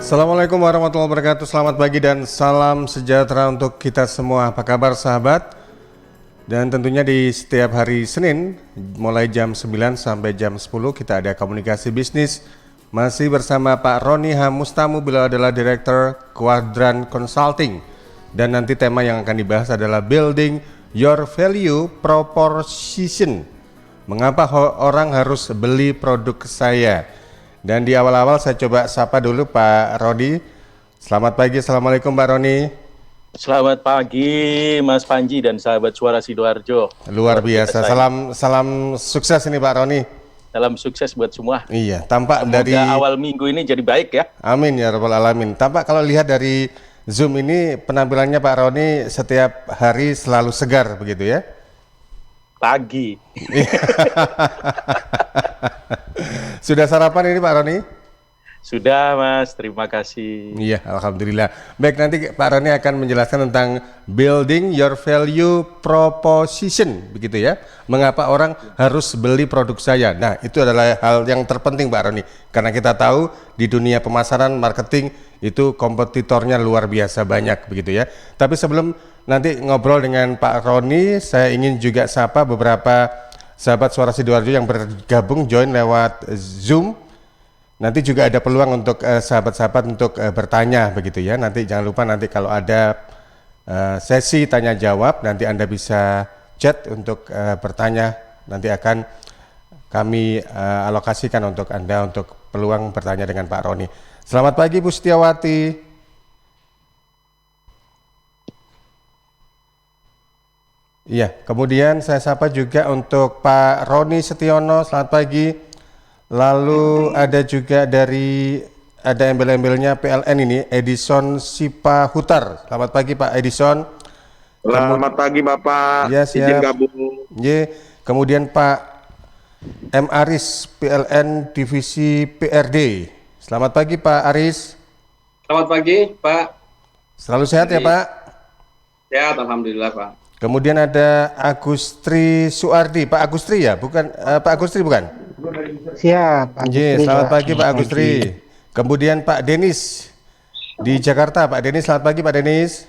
Assalamualaikum warahmatullahi wabarakatuh. Selamat pagi dan salam sejahtera untuk kita semua. Apa kabar sahabat? Dan tentunya di setiap hari Senin mulai jam 9 sampai jam 10 kita ada komunikasi bisnis. Masih bersama Pak Roni Hamustamu, beliau adalah Direktur Quadrant Consulting. Dan nanti tema yang akan dibahas adalah Building Your Value Proposition. Mengapa orang harus beli produk saya? Dan di awal-awal saya coba sapa dulu Pak Roni. Selamat pagi, Assalamualaikum Pak Roni. Selamat pagi Mas Panji dan sahabat Suara Sidoarjo. Luar biasa, salam sukses ini Pak Roni. Salam sukses buat semua. Iya, tampak Semoga dari awal minggu ini jadi baik ya. Amin ya rabbal alamin. Tampak kalau lihat dari Zoom ini penampilannya Pak Roni setiap hari selalu segar begitu ya? Pagi. Sudah sarapan ini Pak Roni? Sudah Mas, terima kasih. Iya, alhamdulillah. Baik, nanti Pak Roni akan menjelaskan tentang building your value proposition, begitu ya. Mengapa orang harus beli produk saya? Nah, itu adalah hal yang terpenting Pak Roni. Karena kita tahu di dunia pemasaran, marketing itu kompetitornya luar biasa banyak, begitu ya. Tapi sebelum nanti ngobrol dengan Pak Roni, saya ingin juga sapa beberapa sahabat Suara Sidoarjo yang bergabung join lewat Zoom. Nanti juga ada peluang untuk sahabat-sahabat untuk bertanya begitu ya. Nanti jangan lupa nanti kalau ada sesi tanya jawab nanti Anda bisa chat untuk bertanya. Nanti akan kami alokasikan untuk Anda untuk peluang bertanya dengan Pak Roni. Selamat pagi Bu Setiawati. Iya, kemudian saya sapa juga untuk Pak Roni Setiono, selamat pagi. Lalu ada juga ada embel-embelnya PLN ini, Edison Sipahutar. Selamat pagi Pak Edison. Selamat pagi Bapak, ya, izin gabung. Kemudian Pak M. Aris, PLN Divisi PRD. Selamat pagi Pak Aris. Selamat pagi Pak. Selalu sehat ya Pak? Sehat, alhamdulillah Pak. Kemudian ada Agustri Suardi, Pak Agustri ya, bukan Pak Agustri bukan? Siap. Selamat pagi Pak Agustri. Kemudian Pak Denis di Jakarta, Pak Denis, selamat pagi Pak Denis.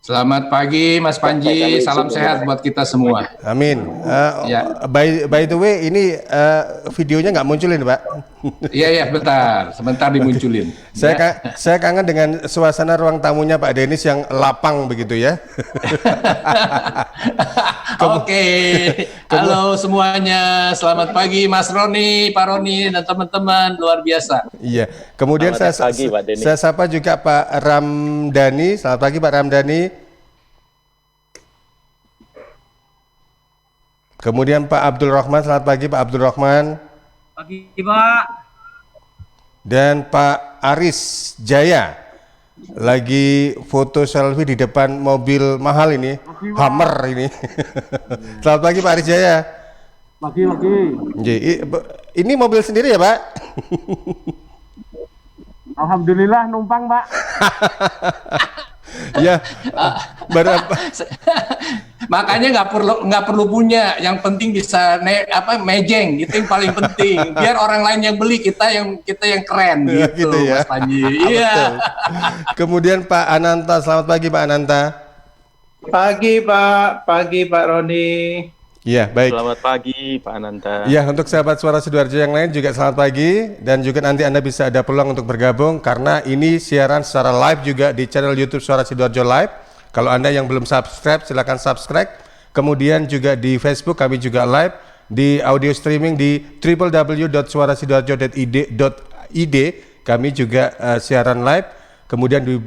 Selamat pagi Mas Panji, salam sehat buat kita semua. Amin. Ya. By the way, ini videonya nggak munculin Pak? Iya, sebentar dimunculin. Saya kangen dengan suasana ruang tamunya Pak Denis yang lapang begitu ya. Oke, halo semuanya, selamat pagi Mas Roni, Pak Roni dan teman-teman, luar biasa. Iya, kemudian saya sapa juga Pak Ramdhani, selamat pagi Pak Ramdhani. Kemudian Pak Abdul Rahman, selamat pagi Pak Abdul Rahman. Pagi Pak. Dan Pak Aris Jaya lagi foto selfie di depan mobil mahal ini, Hummer ini. Selamat pagi Pak Aris Jaya. Pagi. Ini mobil sendiri ya Pak? Alhamdulillah numpang Pak. Ya, makanya nggak perlu punya, yang penting bisa mejeng, itu yang paling penting. Biar orang lain yang beli, kita yang keren gitu ya. Mas Panji. Iya. Kemudian Pak Ananta, selamat pagi Pak Ananta. Pagi Pak Roni. Iya, baik. Selamat pagi Pak Ananta. Ya, untuk sahabat Suara Sidoarjo yang lain juga selamat pagi, dan juga nanti Anda bisa ada peluang untuk bergabung karena ini siaran secara live juga di channel YouTube Suara Sidoarjo Live. Kalau Anda yang belum subscribe silakan subscribe. Kemudian juga di Facebook kami juga live, di audio streaming di www.suarasidoarjo.id kami juga siaran live. Kemudian di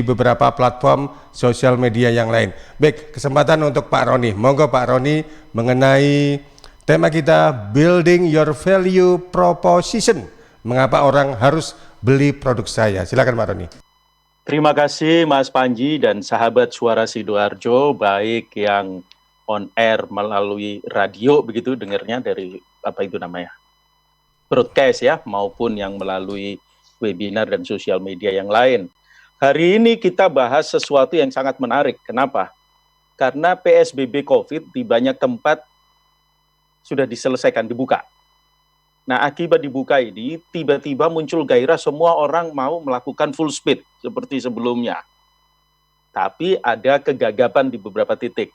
beberapa platform sosial media yang lain. Baik, kesempatan untuk Pak Roni. Monggo Pak Roni mengenai tema kita Building Your Value Proposition. Mengapa orang harus beli produk saya? Silakan Pak Roni. Terima kasih Mas Panji dan sahabat Suara Sidoarjo, baik yang on air melalui radio begitu dengarnya dari broadcast ya, maupun yang melalui webinar dan sosial media yang lain. Hari ini kita bahas sesuatu yang sangat menarik. Kenapa? Karena PSBB COVID di banyak tempat sudah diselesaikan, dibuka. Nah, akibat dibuka ini, tiba-tiba muncul gairah semua orang mau melakukan full speed seperti sebelumnya. Tapi ada kegagapan di beberapa titik.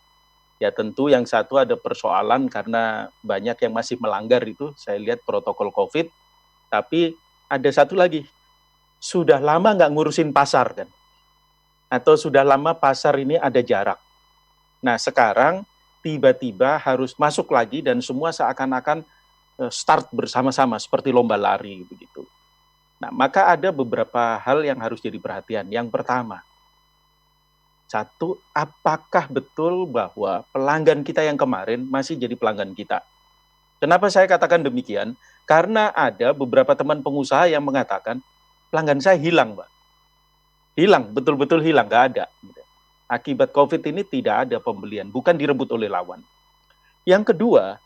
Ya tentu yang satu ada persoalan karena banyak yang masih melanggar itu, saya lihat protokol COVID. Tapi ada satu lagi, sudah lama nggak ngurusin pasar kan. Atau sudah lama pasar ini ada jarak. Nah sekarang tiba-tiba harus masuk lagi dan semua seakan-akan start bersama-sama seperti lomba lari begitu. Nah, maka ada beberapa hal yang harus jadi perhatian. Yang pertama, satu, apakah betul bahwa pelanggan kita yang kemarin masih jadi pelanggan kita? Kenapa saya katakan demikian? Karena ada beberapa teman pengusaha yang mengatakan pelanggan saya hilang, Mbak. Hilang, betul-betul hilang, nggak ada. Akibat COVID ini tidak ada pembelian, bukan direbut oleh lawan. Yang kedua,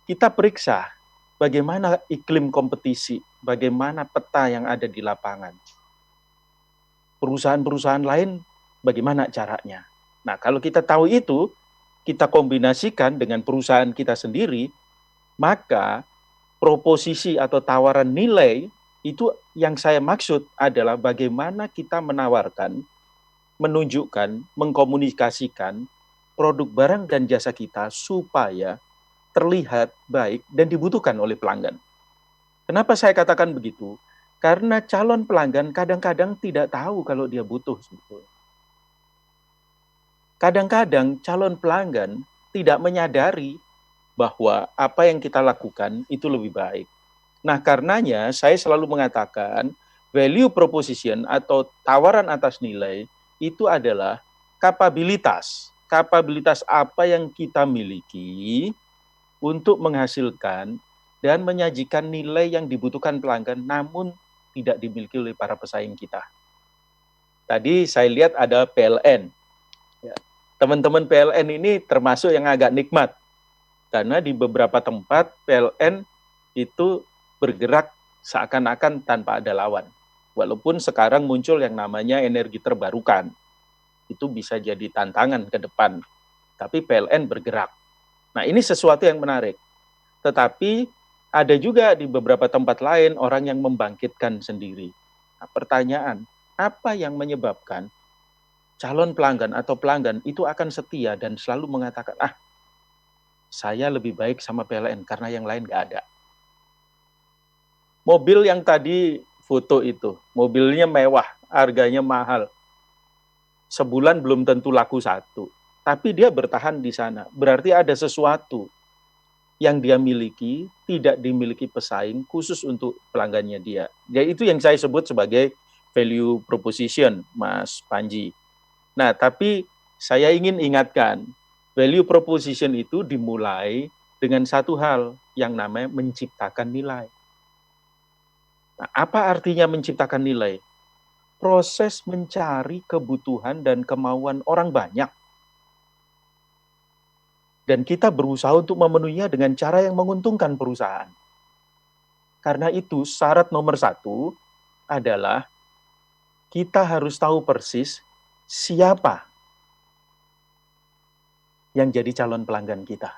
kita periksa bagaimana iklim kompetisi, bagaimana peta yang ada di lapangan. Perusahaan-perusahaan lain, bagaimana caranya? Nah, kalau kita tahu itu, kita kombinasikan dengan perusahaan kita sendiri, maka proposisi atau tawaran nilai, itu yang saya maksud adalah bagaimana kita menawarkan, menunjukkan, mengkomunikasikan produk barang dan jasa kita supaya terlihat baik dan dibutuhkan oleh pelanggan. Kenapa saya katakan begitu? Karena calon pelanggan kadang-kadang tidak tahu kalau dia butuh sebetulnya. Kadang-kadang calon pelanggan tidak menyadari bahwa apa yang kita lakukan itu lebih baik. Nah, karenanya saya selalu mengatakan value proposition atau tawaran atas nilai itu adalah kapabilitas. Kapabilitas apa yang kita miliki untuk menghasilkan dan menyajikan nilai yang dibutuhkan pelanggan namun tidak dimiliki oleh para pesaing kita. Tadi saya lihat ada PLN. Ya. Teman-teman PLN ini termasuk yang agak nikmat. Karena di beberapa tempat PLN itu bergerak seakan-akan tanpa ada lawan. Walaupun sekarang muncul yang namanya energi terbarukan. Itu bisa jadi tantangan ke depan. Tapi PLN bergerak. Nah, ini sesuatu yang menarik. Tetapi ada juga di beberapa tempat lain orang yang membangkitkan sendiri. Nah, pertanyaan, apa yang menyebabkan calon pelanggan atau pelanggan itu akan setia dan selalu mengatakan, saya lebih baik sama PLN karena yang lain nggak ada. Mobil yang tadi foto itu, mobilnya mewah, harganya mahal. Sebulan belum tentu laku satu. Tapi dia bertahan di sana. Berarti ada sesuatu yang dia miliki, tidak dimiliki pesaing, khusus untuk pelanggannya dia. Jadi itu yang saya sebut sebagai value proposition, Mas Panji. Nah, tapi saya ingin ingatkan, value proposition itu dimulai dengan satu hal yang namanya menciptakan nilai. Nah, apa artinya menciptakan nilai? Proses mencari kebutuhan dan kemauan orang banyak. Dan kita berusaha untuk memenuhinya dengan cara yang menguntungkan perusahaan. Karena itu syarat nomor 1 adalah kita harus tahu persis siapa yang jadi calon pelanggan kita.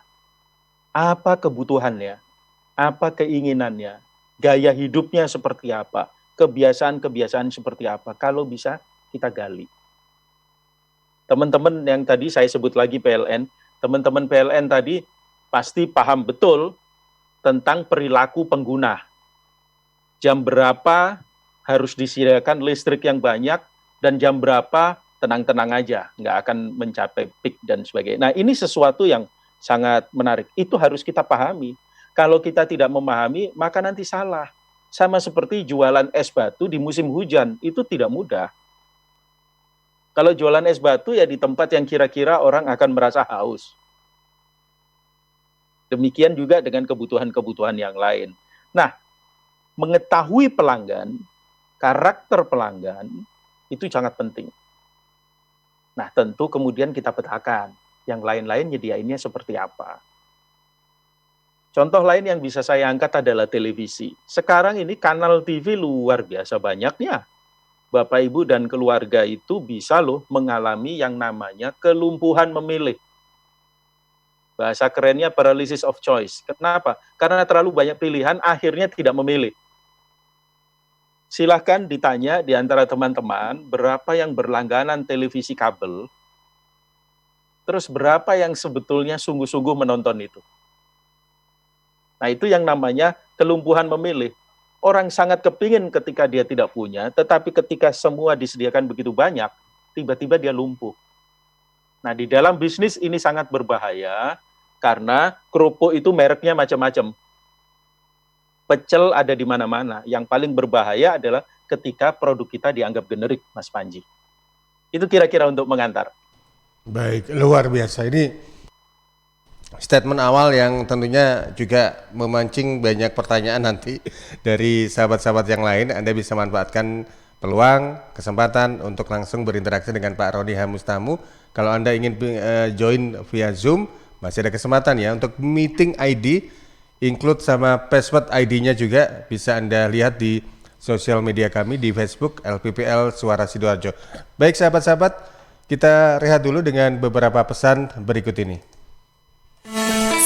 Apa kebutuhannya, apa keinginannya, gaya hidupnya seperti apa, kebiasaan-kebiasaan seperti apa. Kalau bisa kita gali. Teman-teman yang tadi saya sebut lagi PLN, teman-teman PLN tadi pasti paham betul tentang perilaku pengguna. Jam berapa harus disediakan listrik yang banyak, dan jam berapa tenang-tenang aja, nggak akan mencapai peak dan sebagainya. Nah, ini sesuatu yang sangat menarik. Itu harus kita pahami. Kalau kita tidak memahami, maka nanti salah. Sama seperti jualan es batu di musim hujan, itu tidak mudah. Kalau jualan es batu ya di tempat yang kira-kira orang akan merasa haus. Demikian juga dengan kebutuhan-kebutuhan yang lain. Nah, mengetahui pelanggan, karakter pelanggan, itu sangat penting. Nah, tentu kemudian kita petakan yang lain-lain nyediainnya seperti apa. Contoh lain yang bisa saya angkat adalah televisi. Sekarang ini kanal TV luar biasa banyaknya. Bapak, Ibu, dan keluarga itu bisa loh mengalami yang namanya kelumpuhan memilih. Bahasa kerennya paralysis of choice. Kenapa? Karena terlalu banyak pilihan, akhirnya tidak memilih. Silahkan ditanya di antara teman-teman, berapa yang berlangganan televisi kabel, terus berapa yang sebetulnya sungguh-sungguh menonton itu. Nah, itu yang namanya kelumpuhan memilih. Orang sangat kepingin ketika dia tidak punya, tetapi ketika semua disediakan begitu banyak, tiba-tiba dia lumpuh. Nah, di dalam bisnis ini sangat berbahaya, karena kerupuk itu mereknya macam-macam. Pecel ada di mana-mana. Yang paling berbahaya adalah ketika produk kita dianggap generik, Mas Panji. Itu kira-kira untuk mengantar. Baik, luar biasa. Ini statement awal yang tentunya juga memancing banyak pertanyaan nanti dari sahabat-sahabat yang lain. Anda bisa manfaatkan peluang, kesempatan untuk langsung berinteraksi dengan Pak Roni Hamustamu. Kalau Anda ingin join via Zoom, masih ada kesempatan ya untuk meeting ID, include sama password ID-nya juga bisa Anda lihat di sosial media kami di Facebook LPPL Suara Sidoarjo. Baik sahabat-sahabat, kita rehat dulu dengan beberapa pesan berikut ini.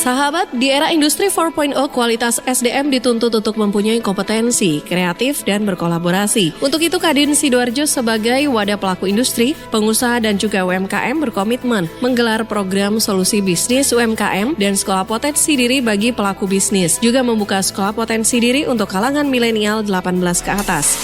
Sahabat, di era industri 4.0, kualitas SDM dituntut untuk mempunyai kompetensi, kreatif, dan berkolaborasi. Untuk itu, Kadin Sidoarjo sebagai wadah pelaku industri, pengusaha, dan juga UMKM berkomitmen menggelar program solusi bisnis UMKM dan sekolah potensi diri bagi pelaku bisnis. Juga membuka sekolah potensi diri untuk kalangan milenial 18 ke atas.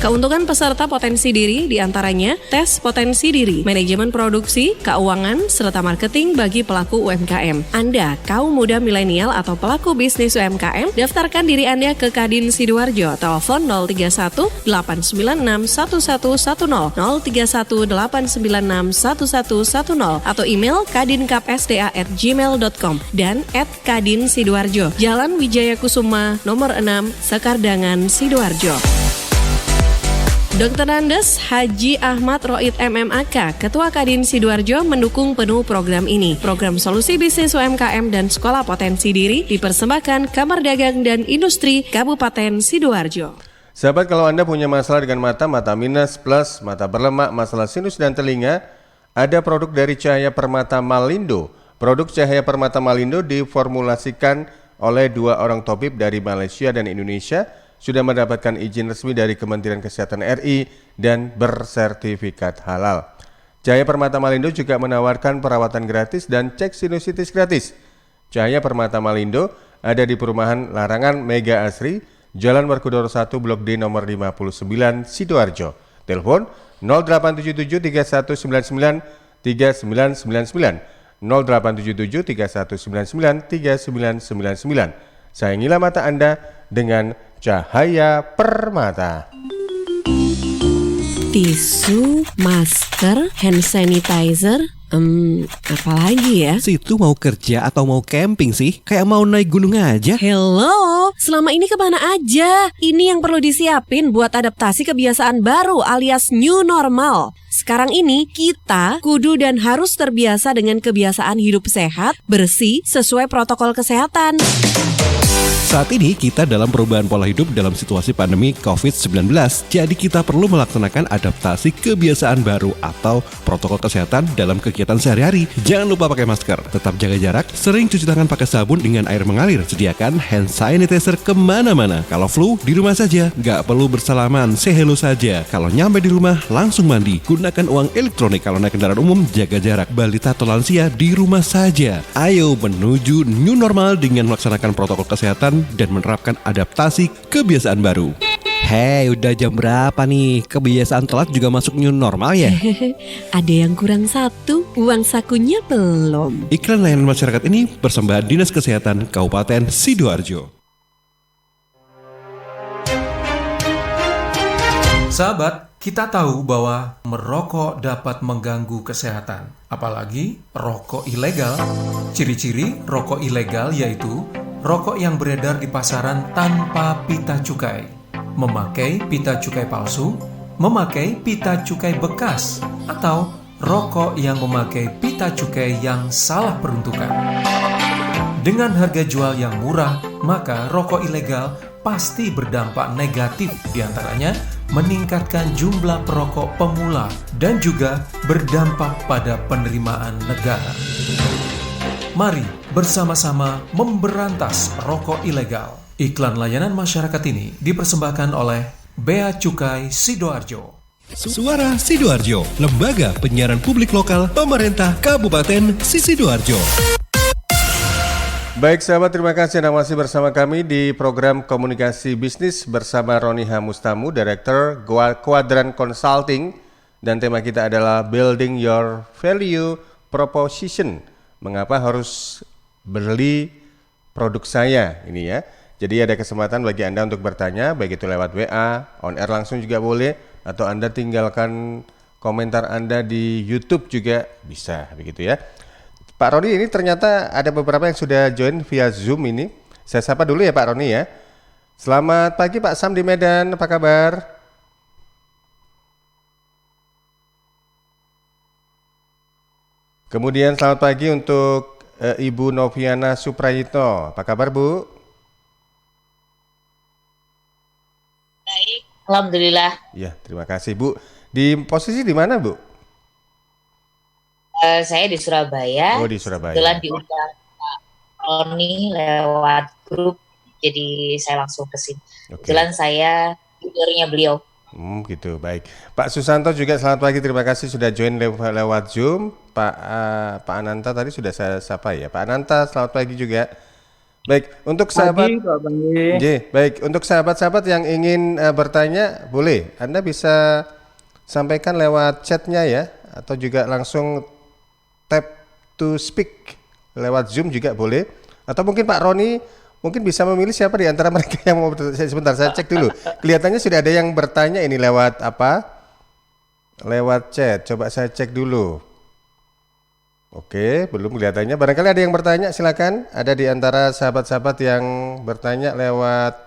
Keuntungan peserta potensi diri diantaranya tes potensi diri, manajemen produksi, keuangan, serta marketing bagi pelaku UMKM. Anda, kaum muda milenial atau pelaku bisnis UMKM, daftarkan diri Anda ke Kadin Sidoarjo. Telepon 031 896 1110, 031 896 1110, atau email kadinkapsda@gmail.com dan @kadinsidoarjo, Jalan Wijaya Kusuma, nomor 6, Sekardangan, Sidoarjo. Dr. Andes Haji Ahmad Roid MMAK, Ketua Kadin Sidoarjo, mendukung penuh program ini. Program Solusi Bisnis UMKM dan Sekolah Potensi Diri dipersembahkan Kamar Dagang dan Industri Kabupaten Sidoarjo. Sahabat, kalau Anda punya masalah dengan mata minus, plus, mata berlemak, masalah sinus dan telinga, ada produk dari Cahaya Permata Malindo. Produk Cahaya Permata Malindo diformulasikan oleh 2 orang tabib dari Malaysia dan Indonesia, sudah mendapatkan izin resmi dari Kementerian Kesehatan RI dan bersertifikat halal. Cahaya Permata Malindo juga menawarkan perawatan gratis dan cek sinusitis gratis. Cahaya Permata Malindo ada di Perumahan Larangan Mega Asri, Jalan Werkudara 1 Blok D nomor 59 Sidoarjo. Telepon 0877 3199 3999, 0877 3199 3999. Sayangilah mata Anda dengan Cahaya Permata. Tisu, masker, hand sanitizer, apalagi ya? Situ mau kerja atau mau camping sih? Kayak mau naik gunung aja. Hello, selama ini kemana aja? Ini yang perlu disiapin buat adaptasi kebiasaan baru alias new normal. Sekarang ini kita kudu dan harus terbiasa dengan kebiasaan hidup sehat, bersih, sesuai protokol kesehatan. Saat ini kita dalam perubahan pola hidup dalam situasi pandemi COVID-19. Jadi kita perlu melaksanakan adaptasi kebiasaan baru atau protokol kesehatan dalam kegiatan sehari-hari. Jangan lupa pakai masker, tetap jaga jarak, sering cuci tangan pakai sabun dengan air mengalir. Sediakan hand sanitizer kemana-mana. Kalau flu, di rumah saja. Nggak perlu bersalaman, say hello saja. Kalau nyampe di rumah, langsung mandi. Gunakan uang elektronik. Kalau naik kendaraan umum, jaga jarak. Balita atau lansia di rumah saja. Ayo menuju new normal dengan melaksanakan protokol kesehatan dan menerapkan adaptasi kebiasaan baru. Hei, udah jam berapa nih? Kebiasaan telat juga masuk new normal ya? Ada yang kurang satu, uang sakunya belum. Iklan layanan masyarakat ini persembahan Dinas Kesehatan Kabupaten Sidoarjo. Sahabat, kita tahu bahwa merokok dapat mengganggu kesehatan, apalagi rokok ilegal. Ciri-ciri rokok ilegal yaitu rokok yang beredar di pasaran tanpa pita cukai, memakai pita cukai palsu, memakai pita cukai bekas, atau rokok yang memakai pita cukai yang salah peruntukan. Dengan harga jual yang murah, maka rokok ilegal pasti berdampak negatif, diantaranya meningkatkan jumlah perokok pemula dan juga berdampak pada penerimaan negara. Mari bersama-sama memberantas rokok ilegal. Iklan layanan masyarakat ini dipersembahkan oleh Bea Cukai Sidoarjo. Suara Sidoarjo, lembaga penyiaran publik lokal pemerintah Kabupaten Sidoarjo. Baik sahabat, terima kasih Anda masih bersama kami di program Komunikasi Bisnis bersama Roni Hamustamu, Director Quadrant Consulting, dan tema kita adalah Building Your Value Proposition. Mengapa harus beli produk saya ini ya. Jadi ada kesempatan bagi Anda untuk bertanya, baik itu lewat WA, on air langsung juga boleh, atau Anda tinggalkan komentar Anda di YouTube juga bisa, begitu ya. Pak Roni, ini ternyata ada beberapa yang sudah join via Zoom ini. Saya sapa dulu ya Pak Roni ya. Selamat pagi Pak Sam di Medan, apa kabar? Kemudian selamat pagi untuk Ibu Noviana Suprayitno. Apa kabar Bu? Baik, alhamdulillah. Ya, terima kasih Bu. Di posisi di mana Bu? Saya di Surabaya. Oh, di Surabaya. Kebetulan diundang Pak Roni lewat grup, jadi saya langsung ke sini. Oke. Kebetulan saya juniornya beliau. Gitu, baik. Pak Susanto juga selamat pagi, terima kasih sudah join lewat Zoom. Pak Ananta tadi sudah saya sapa ya. Pak Ananta selamat pagi juga. Baik, untuk sahabat baik, untuk sahabat-sahabat yang ingin bertanya, boleh Anda bisa sampaikan lewat chatnya ya, atau juga langsung tap to speak lewat Zoom juga boleh. Atau mungkin Pak Roni mungkin bisa memilih siapa di antara mereka yang mau bertanya. Sebentar, saya cek dulu. Kelihatannya sudah ada yang bertanya ini lewat apa? Lewat chat. Coba saya cek dulu. Oke, belum kelihatannya. Barangkali ada yang bertanya, silakan. Ada di antara sahabat-sahabat yang bertanya lewat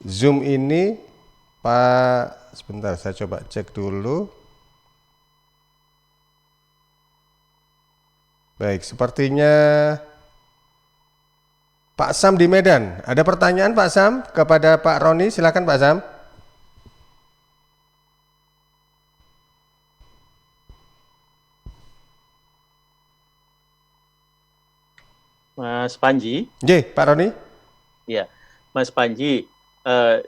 Zoom ini. Pak, sebentar saya coba cek dulu. Baik, sepertinya Pak Sam di Medan. Ada pertanyaan Pak Sam kepada Pak Roni? Silakan Pak Sam. Mas Panji. Pak Roni. Ya, Mas Panji.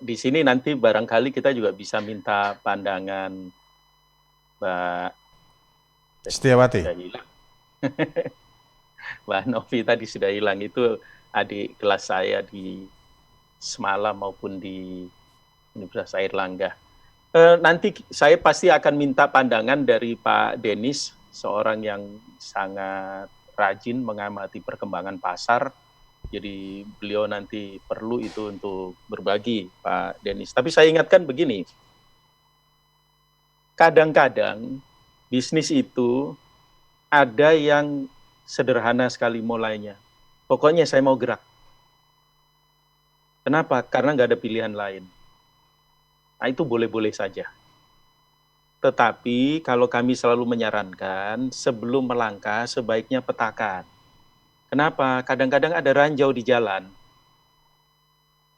Di sini nanti barangkali kita juga bisa minta pandangan Mbak Setiawati. Mbak Novi tadi sudah hilang, itu adik kelas saya di semalam maupun di Universitas Airlangga. Nanti saya pasti akan minta pandangan dari Pak Denis, seorang yang sangat rajin mengamati perkembangan pasar. Jadi beliau nanti perlu itu untuk berbagi, Pak Denis. Tapi saya ingatkan begini, kadang-kadang bisnis itu ada yang sederhana sekali mulainya. Pokoknya saya mau gerak. Kenapa? Karena nggak ada pilihan lain. Nah, itu boleh-boleh saja. Tetapi kalau kami selalu menyarankan, sebelum melangkah sebaiknya petakan. Kenapa? Kadang-kadang ada ranjau di jalan.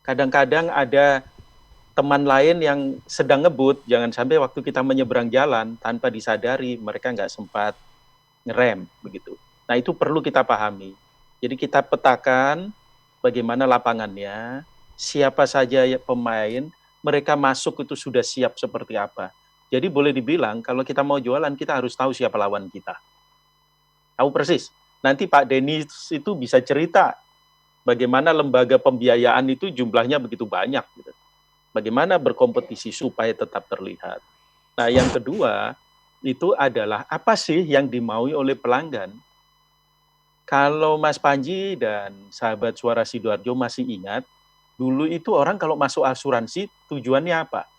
Kadang-kadang ada teman lain yang sedang ngebut, jangan sampai waktu kita menyeberang jalan tanpa disadari mereka nggak sempat ngerem, begitu. Nah, itu perlu kita pahami. Jadi kita petakan bagaimana lapangannya, siapa saja pemain, mereka masuk itu sudah siap seperti apa. Jadi boleh dibilang kalau kita mau jualan, kita harus tahu siapa lawan kita. Tahu persis. Nanti Pak Denis itu bisa cerita bagaimana lembaga pembiayaan itu jumlahnya begitu banyak. Gitu. Bagaimana berkompetisi supaya tetap terlihat. Nah, yang kedua itu adalah apa sih yang dimaui oleh pelanggan. Kalau Mas Panji dan sahabat Suara Sidoarjo masih ingat, dulu itu orang kalau masuk asuransi tujuannya apa?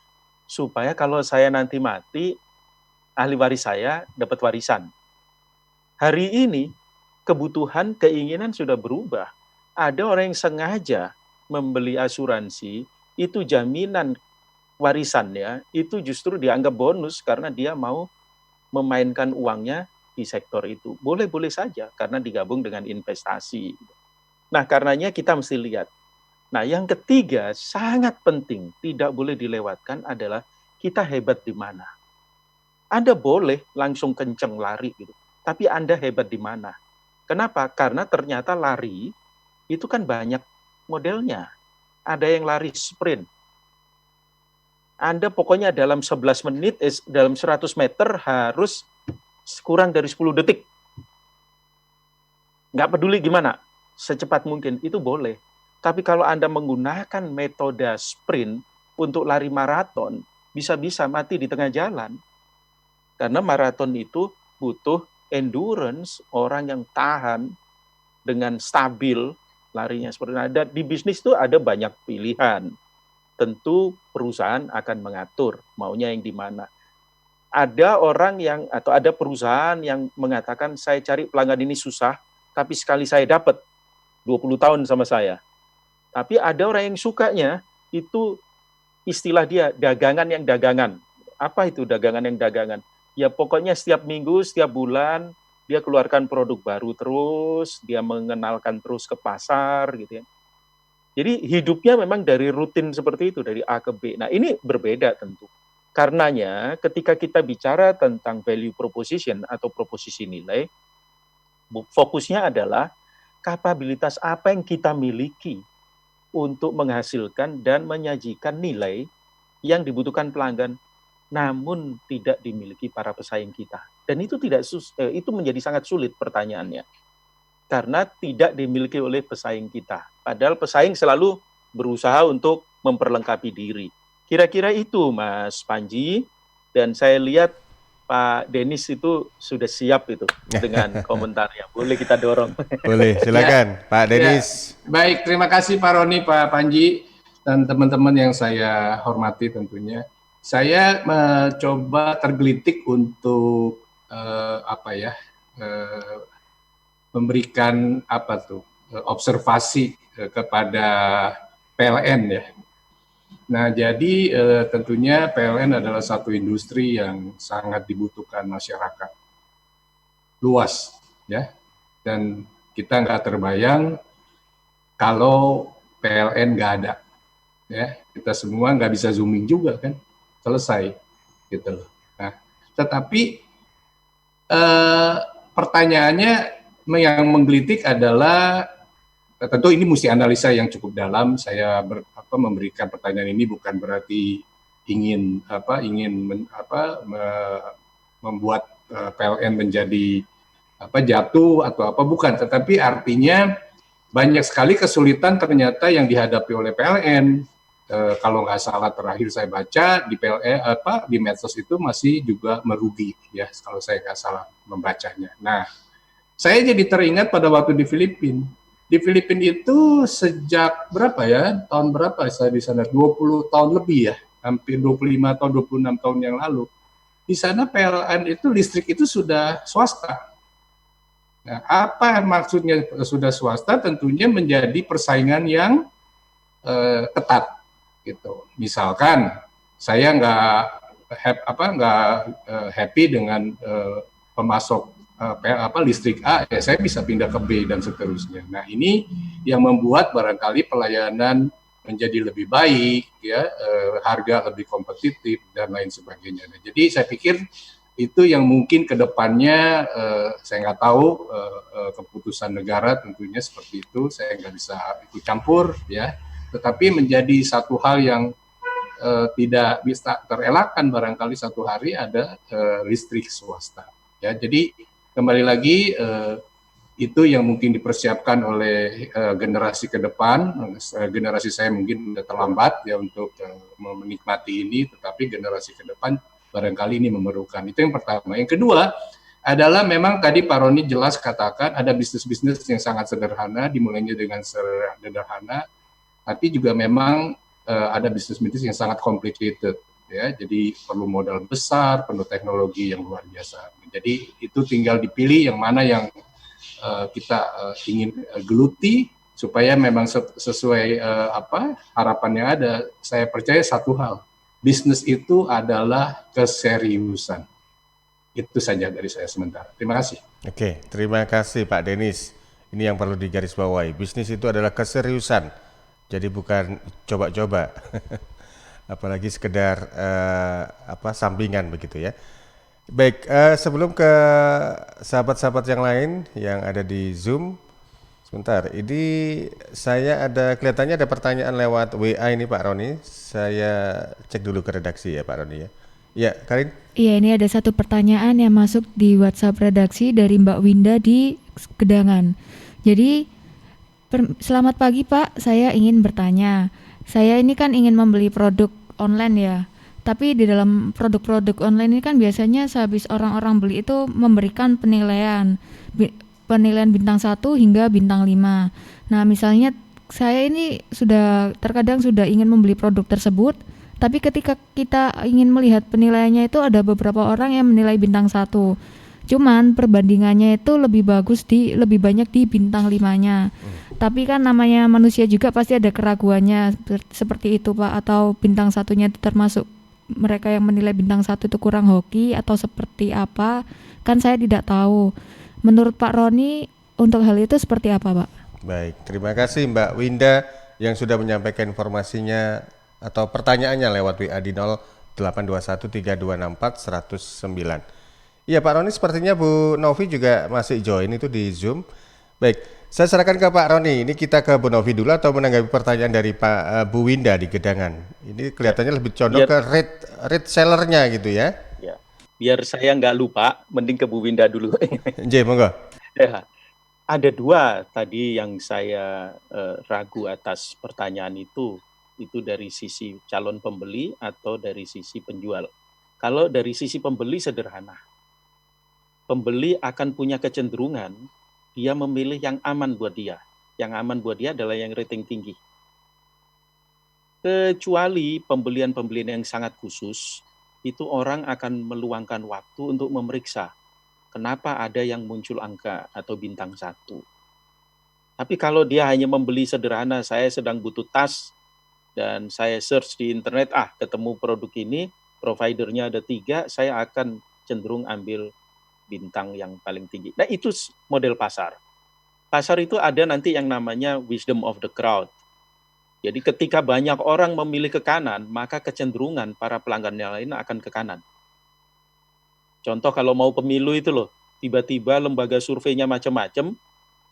Supaya kalau saya nanti mati, ahli waris saya dapat warisan. Hari ini kebutuhan, keinginan sudah berubah. Ada orang yang sengaja membeli asuransi, itu jaminan warisannya, itu justru dianggap bonus karena dia mau memainkan uangnya di sektor itu. Boleh-boleh saja karena digabung dengan investasi. Nah, karenanya kita mesti lihat. Nah, yang ketiga sangat penting, tidak boleh dilewatkan adalah kita hebat di mana. Anda boleh langsung kenceng lari gitu, tapi Anda hebat di mana? Kenapa? Karena ternyata lari itu kan banyak modelnya. Ada yang lari sprint. Anda pokoknya dalam 11 menit, dalam 100 meter harus kurang dari 10 detik. Nggak peduli gimana, secepat mungkin, itu boleh. Tapi kalau Anda menggunakan metode sprint untuk lari maraton, bisa-bisa mati di tengah jalan. Karena maraton itu butuh endurance, orang yang tahan dengan stabil larinya seperti itu. Ada di bisnis itu ada banyak pilihan. Tentu perusahaan akan mengatur maunya yang di mana. Ada orang yang atau ada perusahaan yang mengatakan saya cari pelanggan ini susah, tapi sekali saya dapat 20 tahun sama saya. Tapi ada orang yang sukanya itu istilah dia dagangan yang dagangan. Apa itu dagangan yang dagangan? Ya pokoknya setiap minggu, setiap bulan dia keluarkan produk baru terus, dia mengenalkan terus ke pasar gitu ya. Jadi hidupnya memang dari rutin seperti itu, dari A ke B. Nah ini berbeda tentu. Karenanya ketika kita bicara tentang value proposition atau proposisi nilai, fokusnya adalah kapabilitas apa yang kita miliki untuk menghasilkan dan menyajikan nilai yang dibutuhkan pelanggan, namun tidak dimiliki para pesaing kita. Dan itu itu menjadi sangat sulit pertanyaannya. Karena tidak dimiliki oleh pesaing kita. Padahal pesaing selalu berusaha untuk memperlengkapi diri. Kira-kira itu Mas Panji, dan saya lihat Pak Denis itu sudah siap itu dengan komentarnya. Boleh kita dorong. Boleh, silakan Pak Denis. Ya. Baik, terima kasih Pak Roni, Pak Panji, dan teman-teman yang saya hormati tentunya. Saya mencoba tergelitik untuk memberikan observasi kepada PLN ya. Nah, jadi tentunya PLN adalah satu industri yang sangat dibutuhkan masyarakat luas ya. Dan kita nggak terbayang kalau PLN nggak ada ya. Kita semua nggak bisa zooming juga kan, selesai gitu loh. Nah, tetapi pertanyaannya yang menggelitik adalah tentu ini mesti analisa yang cukup dalam. Saya memberikan pertanyaan ini bukan berarti ingin membuat PLN menjadi jatuh atau apa, bukan, tetapi artinya banyak sekali kesulitan ternyata yang dihadapi oleh PLN. Kalau nggak salah terakhir saya baca di di medsos itu masih juga merugi ya, kalau saya nggak salah membacanya. Nah, saya jadi teringat pada waktu di Filipina. Di Filipina itu sejak berapa ya? Tahun berapa saya di sana? 20 tahun lebih ya. Hampir 25 tahun, 26 tahun yang lalu. Di sana PLN itu listrik itu sudah swasta. Nah, apa maksudnya sudah swasta? Tentunya menjadi persaingan yang ketat gitu. Misalkan saya nggak happy dengan pemasok listrik A, ya saya bisa pindah ke B dan seterusnya. Nah, ini yang membuat barangkali pelayanan menjadi lebih baik, ya, harga lebih kompetitif dan lain sebagainya. Nah, jadi saya pikir itu yang mungkin ke depannya saya nggak tahu, keputusan negara tentunya seperti itu, saya nggak bisa ikut campur, ya. Tetapi menjadi satu hal yang tidak bisa terelakkan barangkali satu hari ada listrik swasta. Ya, jadi kembali lagi itu yang mungkin dipersiapkan oleh generasi ke depan. Generasi saya mungkin sudah terlambat ya untuk menikmati ini, tetapi generasi ke depan barangkali ini memerlukan. Itu yang pertama. Yang kedua adalah memang tadi Pak Roni jelas katakan ada bisnis-bisnis yang sangat sederhana, dimulainya dengan sederhana, tapi juga memang ada bisnis-bisnis yang sangat complicated. Ya, jadi perlu modal besar, perlu teknologi yang luar biasa. Jadi itu tinggal dipilih yang mana yang kita ingin geluti supaya memang sesuai harapan yang ada. Saya percaya satu hal, bisnis itu adalah keseriusan. Itu saja dari saya sementara. Terima kasih. Oke, terima kasih Pak Denis. Ini yang perlu digarisbawahi. Bisnis itu adalah keseriusan. Jadi bukan coba-coba. Apalagi sekedar sampingan begitu ya. Baik, sebelum ke sahabat-sahabat yang lain yang ada di Zoom, sebentar, ini saya kelihatannya ada pertanyaan lewat WA ini Pak Roni. Saya cek dulu ke redaksi ya Pak Roni ya. Ya, Karin. Iya, ini ada satu pertanyaan yang masuk di WhatsApp redaksi dari Mbak Winda di Gedangan. Jadi, selamat pagi Pak, saya ingin bertanya. Saya ini kan ingin membeli produk online ya. Tapi di dalam produk-produk online ini kan biasanya sehabis orang-orang beli itu memberikan penilaian bintang 1 hingga bintang 5. Nah, misalnya saya ini terkadang sudah ingin membeli produk tersebut, tapi ketika kita ingin melihat penilaiannya itu ada beberapa orang yang menilai bintang 1. Cuman perbandingannya itu lebih banyak di bintang 5-nya. Tapi kan namanya manusia juga pasti ada keraguannya seperti itu Pak, atau bintang 1-nya itu termasuk mereka yang menilai bintang 1 itu kurang hoki atau seperti apa, kan saya tidak tahu. Menurut Pak Roni untuk hal itu seperti apa Pak? Baik, terima kasih Mbak Winda yang sudah menyampaikan informasinya atau pertanyaannya lewat WA di 08213264 109. Iya Pak Roni, sepertinya Bu Novi juga masih join itu di Zoom. Baik, saya serahkan ke Pak Roni. Ini kita ke Bu Novi dulu atau menanggapi pertanyaan dari Bu Winda di Gedangan. Ini kelihatannya lebih condong ke rate sellernya gitu ya. Ya, biar saya nggak lupa, mending ke Bu Winda dulu. Monggo. Ya, ada dua tadi yang saya ragu atas pertanyaan itu dari sisi calon pembeli atau dari sisi penjual. Kalau dari sisi pembeli sederhana. Pembeli akan punya kecenderungan dia memilih yang aman buat dia. Yang aman buat dia adalah yang rating tinggi. Kecuali pembelian-pembelian yang sangat khusus, itu orang akan meluangkan waktu untuk memeriksa kenapa ada yang muncul angka atau bintang 1. Tapi kalau dia hanya membeli sederhana, saya sedang butuh tas, dan saya search di internet, ketemu produk ini, providernya ada 3, saya akan cenderung ambil bintang yang paling tinggi. Nah, itu model pasar. Pasar itu ada nanti yang namanya wisdom of the crowd. Jadi ketika banyak orang memilih ke kanan, maka kecenderungan para pelanggan yang lain akan ke kanan. Contoh kalau mau pemilu itu loh, tiba-tiba lembaga surveinya macam-macam,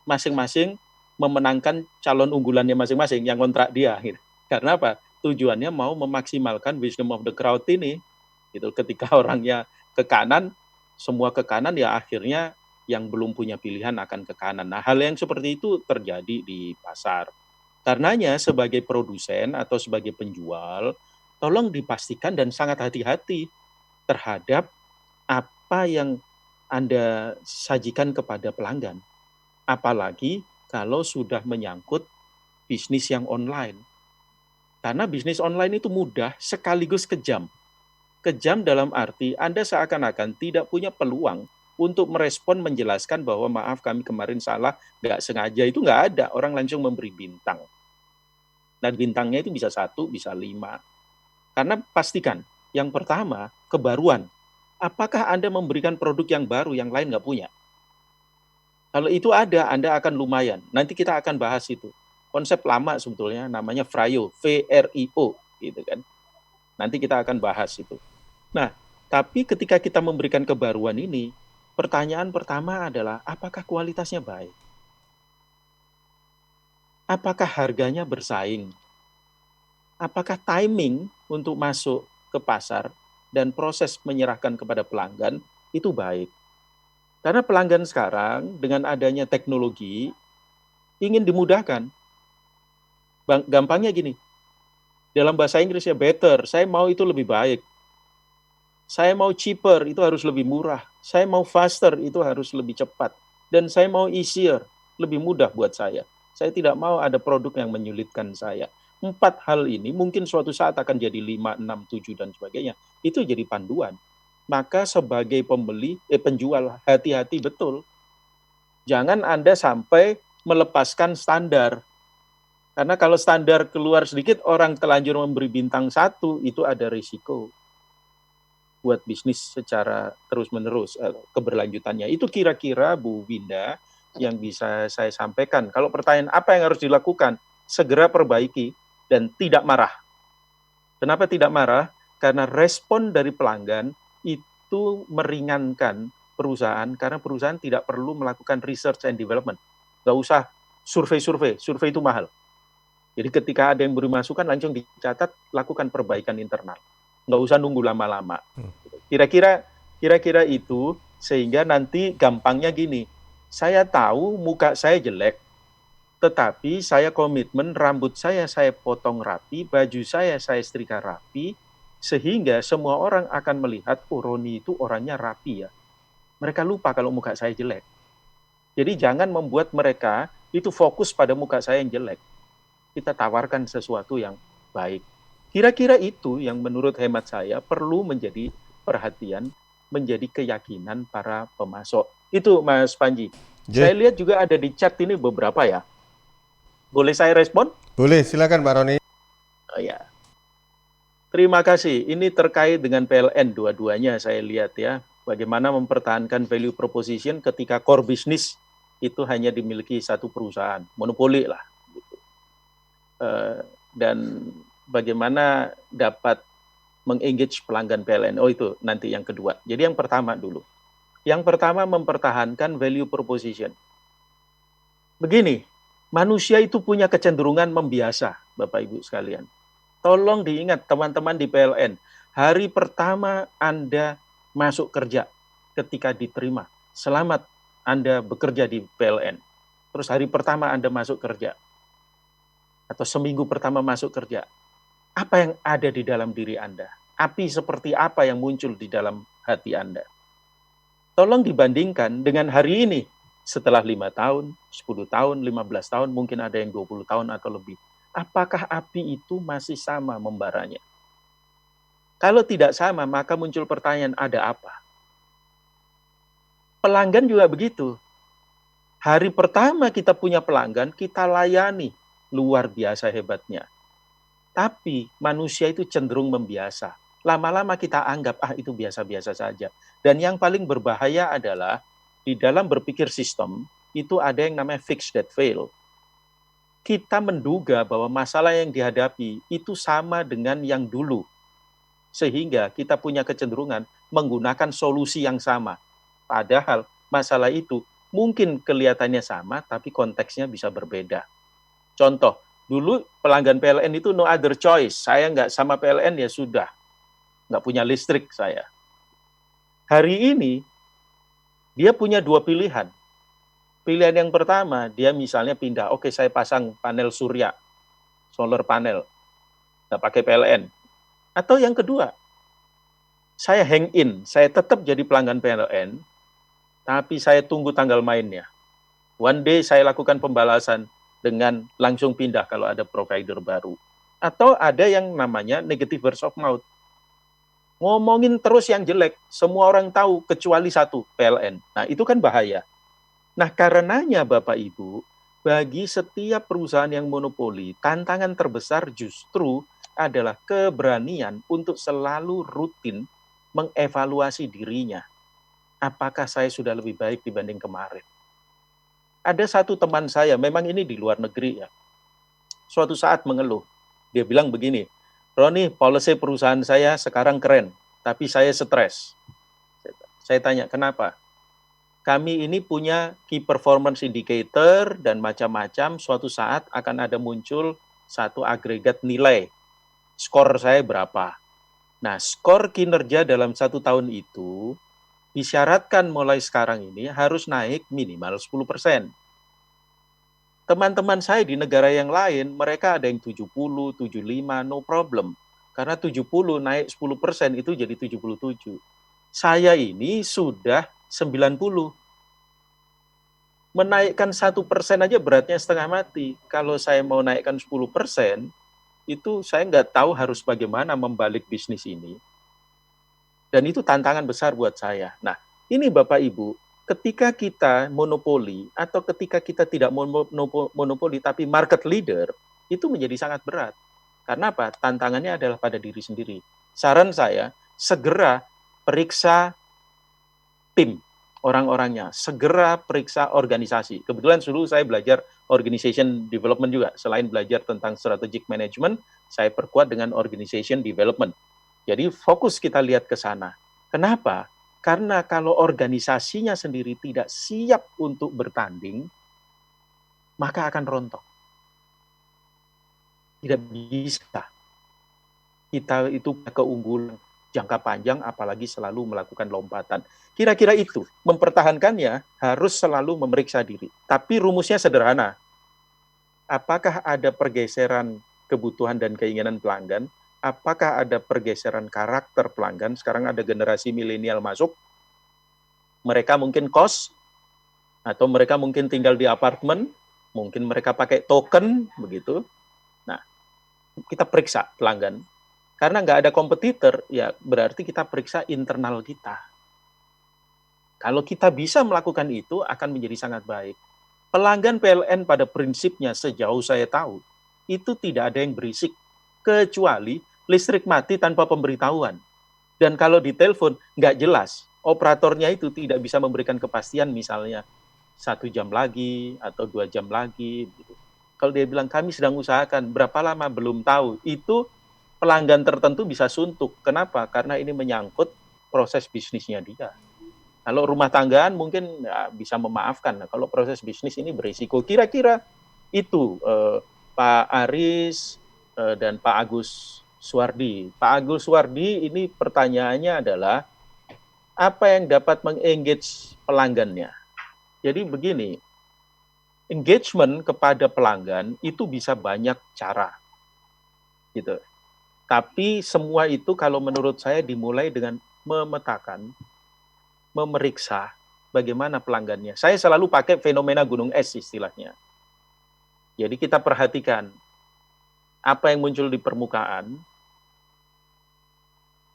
masing-masing memenangkan calon unggulannya masing-masing yang kontrak dia. Gitu. Karena apa? Tujuannya mau memaksimalkan wisdom of the crowd ini. Gitu. Ketika orangnya ke kanan, semua ke kanan, ya akhirnya yang belum punya pilihan akan ke kanan. Nah, hal yang seperti itu terjadi di pasar. Karenanya sebagai produsen atau sebagai penjual, tolong dipastikan dan sangat hati-hati terhadap apa yang Anda sajikan kepada pelanggan. Apalagi kalau sudah menyangkut bisnis yang online. Karena bisnis online itu mudah sekaligus kejam. Kejam dalam arti Anda seakan-akan tidak punya peluang untuk merespon, menjelaskan bahwa maaf kami kemarin salah, nggak sengaja, itu nggak ada. Orang langsung memberi bintang. Dan bintangnya itu bisa 1, bisa 5. Karena pastikan, yang pertama, kebaruan. Apakah Anda memberikan produk yang baru, yang lain nggak punya? Kalau itu ada, Anda akan lumayan. Nanti kita akan bahas itu. Konsep lama sebetulnya, namanya VRIO, V-R-I-O, gitu kan. Nanti kita akan bahas itu. Nah, tapi ketika kita memberikan kebaruan ini, pertanyaan pertama adalah, apakah kualitasnya baik? Apakah harganya bersaing? Apakah timing untuk masuk ke pasar dan proses menyerahkan kepada pelanggan itu baik? Karena pelanggan sekarang dengan adanya teknologi ingin dimudahkan. Gampangnya gini, dalam bahasa Inggrisnya better, saya mau itu lebih baik. Saya mau cheaper, itu harus lebih murah. Saya mau faster, itu harus lebih cepat. Dan saya mau easier, lebih mudah buat saya. Saya tidak mau ada produk yang menyulitkan saya. 4 hal ini mungkin suatu saat akan jadi 5, 6, 7, dan sebagainya. Itu jadi panduan. Maka sebagai penjual, hati-hati betul. Jangan Anda sampai melepaskan standar. Karena kalau standar keluar sedikit, orang telanjur memberi bintang 1, itu ada risiko buat bisnis secara terus-menerus, keberlanjutannya. Itu kira-kira Bu Winda yang bisa saya sampaikan. Kalau pertanyaan apa yang harus dilakukan, segera perbaiki dan tidak marah. Kenapa tidak marah? Karena respon dari pelanggan itu meringankan perusahaan karena perusahaan tidak perlu melakukan research and development. Nggak usah survei itu mahal. Jadi ketika ada yang beri masukan langsung dicatat, lakukan perbaikan internal. Nggak usah nunggu lama-lama. Kira-kira itu, sehingga nanti gampangnya gini, saya tahu muka saya jelek, tetapi saya komitmen rambut saya potong rapi, baju saya setrika rapi, sehingga semua orang akan melihat, oh Roni itu orangnya rapi ya. Mereka lupa kalau muka saya jelek. Jadi jangan membuat mereka itu fokus pada muka saya yang jelek. Kita tawarkan sesuatu yang baik. Kira-kira itu yang menurut hemat saya perlu menjadi perhatian, menjadi keyakinan para pemasok. Itu Mas Panji. Saya lihat juga ada di chat ini beberapa ya. Boleh saya respon? Boleh, silakan Pak Roni. Oh, ya. Terima kasih. Ini terkait dengan PLN dua-duanya saya lihat ya. Bagaimana mempertahankan value proposition ketika core business itu hanya dimiliki satu perusahaan, monopoli lah. Gitu. Dan bagaimana dapat mengengage pelanggan PLN. Oh itu nanti yang kedua. Jadi yang pertama dulu. Yang pertama mempertahankan value proposition. Begini, manusia itu punya kecenderungan membiasa, Bapak Ibu sekalian. Tolong diingat teman-teman di PLN, hari pertama Anda masuk kerja ketika diterima. Selamat Anda bekerja di PLN. Terus hari pertama Anda masuk kerja. Atau seminggu pertama masuk kerja. Apa yang ada di dalam diri Anda? Api seperti apa yang muncul di dalam hati Anda? Tolong dibandingkan dengan hari ini. Setelah 5 tahun, 10 tahun, 15 tahun, mungkin ada yang 20 tahun atau lebih. Apakah api itu masih sama membaranya? Kalau tidak sama, maka muncul pertanyaan, ada apa? Pelanggan juga begitu. Hari pertama kita punya pelanggan, kita layani. Luar biasa hebatnya. Tapi manusia itu cenderung membiasa. Lama-lama kita anggap, itu biasa-biasa saja. Dan yang paling berbahaya adalah, di dalam berpikir sistem, itu ada yang namanya fix that fail. Kita menduga bahwa masalah yang dihadapi itu sama dengan yang dulu. Sehingga kita punya kecenderungan menggunakan solusi yang sama. Padahal masalah itu mungkin kelihatannya sama, tapi konteksnya bisa berbeda. Contoh, dulu pelanggan PLN itu no other choice. Saya nggak sama PLN ya sudah. Nggak punya listrik saya. Hari ini, dia punya dua pilihan. Pilihan yang pertama, dia misalnya pindah. Oke, saya pasang panel surya, solar panel. Nggak pakai PLN. Atau yang kedua, saya hang in, saya tetap jadi pelanggan PLN, tapi saya tunggu tanggal mainnya. One day saya lakukan pembalasan dengan langsung pindah kalau ada provider baru. Atau ada yang namanya negative word of mouth. Ngomongin terus yang jelek, semua orang tahu kecuali satu, PLN. Nah itu kan bahaya. Nah karenanya Bapak Ibu, bagi setiap perusahaan yang monopoli, tantangan terbesar justru adalah keberanian untuk selalu rutin mengevaluasi dirinya. Apakah saya sudah lebih baik dibanding kemarin? Ada satu teman saya, memang ini di luar negeri ya, suatu saat mengeluh. Dia bilang begini, Roni, policy perusahaan saya sekarang keren, tapi saya stres. Saya tanya, kenapa? Kami ini punya key performance indicator dan macam-macam, suatu saat akan ada muncul satu agregat nilai. Skor saya berapa? Nah, skor kinerja dalam 1 tahun itu disyaratkan mulai sekarang ini harus naik minimal 10%. Teman-teman saya di negara yang lain, mereka ada yang 70, 75, no problem. Karena 70 naik 10% itu jadi 77. Saya ini sudah 90. Menaikkan 1% aja beratnya setengah mati. Kalau saya mau naikkan 10%, itu saya nggak tahu harus bagaimana membalik bisnis ini. Dan itu tantangan besar buat saya. Nah, ini Bapak Ibu, ketika kita monopoli atau ketika kita tidak monopoli tapi market leader, itu menjadi sangat berat. Karena apa? Tantangannya adalah pada diri sendiri. Saran saya, segera periksa tim orang-orangnya, segera periksa organisasi. Kebetulan dulu saya belajar organization development juga. Selain belajar tentang strategic management, saya perkuat dengan organization development. Jadi fokus kita lihat ke sana. Kenapa? Karena kalau organisasinya sendiri tidak siap untuk bertanding, maka akan rontok. Tidak bisa. Kita itu keunggulan jangka panjang, apalagi selalu melakukan lompatan. Kira-kira itu, mempertahankannya harus selalu memeriksa diri. Tapi rumusnya sederhana. Apakah ada pergeseran kebutuhan dan keinginan pelanggan? Apakah ada pergeseran karakter pelanggan? Sekarang ada generasi milenial masuk, mereka mungkin kos, atau mereka mungkin tinggal di apartemen, mungkin mereka pakai token, begitu. Nah, kita periksa pelanggan. Karena nggak ada kompetitor, ya berarti kita periksa internal kita. Kalau kita bisa melakukan itu, akan menjadi sangat baik. Pelanggan PLN pada prinsipnya sejauh saya tahu, itu tidak ada yang berisik, kecuali listrik mati tanpa pemberitahuan. Dan kalau ditelepon, nggak jelas, operatornya itu tidak bisa memberikan kepastian, misalnya 1 jam lagi, atau 2 jam lagi. Gitu. Kalau dia bilang, kami sedang usahakan, berapa lama belum tahu, itu pelanggan tertentu bisa suntuk. Kenapa? Karena ini menyangkut proses bisnisnya dia. Kalau rumah tanggaan mungkin ya, bisa memaafkan. Nah, kalau proses bisnis ini berisiko. Kira-kira itu Pak Aris dan Pak Agus Suwardi. Pak Agus Suwardi ini pertanyaannya adalah apa yang dapat mengengage pelanggannya. Jadi begini, engagement kepada pelanggan itu bisa banyak cara. Gitu. Tapi semua itu kalau menurut saya dimulai dengan memetakan, memeriksa bagaimana pelanggannya. Saya selalu pakai fenomena gunung es istilahnya. Jadi kita perhatikan apa yang muncul di permukaan,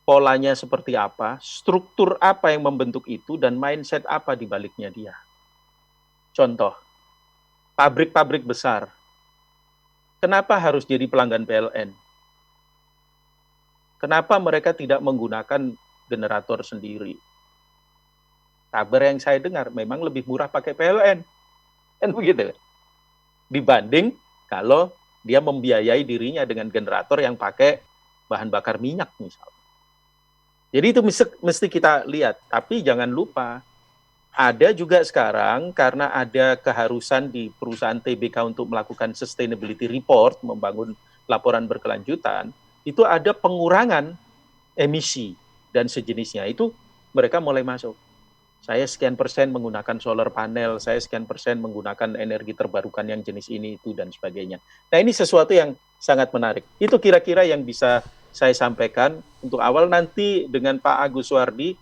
polanya seperti apa, struktur apa yang membentuk itu, dan mindset apa di baliknya dia. Contoh, pabrik-pabrik besar. Kenapa harus jadi pelanggan PLN? Kenapa mereka tidak menggunakan generator sendiri? Kabar yang saya dengar memang lebih murah pakai PLN. Kan begitu. Dibanding kalau dia membiayai dirinya dengan generator yang pakai bahan bakar minyak misalnya. Jadi itu mesti kita lihat. Tapi jangan lupa, ada juga sekarang karena ada keharusan di perusahaan TBK untuk melakukan sustainability report, membangun laporan berkelanjutan, itu ada pengurangan emisi dan sejenisnya. Itu mereka mulai masuk. Saya sekian persen menggunakan solar panel, saya sekian persen menggunakan energi terbarukan yang jenis ini, itu, dan sebagainya. Nah, ini sesuatu yang sangat menarik. Itu kira-kira yang bisa saya sampaikan. Untuk awal nanti dengan Pak Agus Suwardi,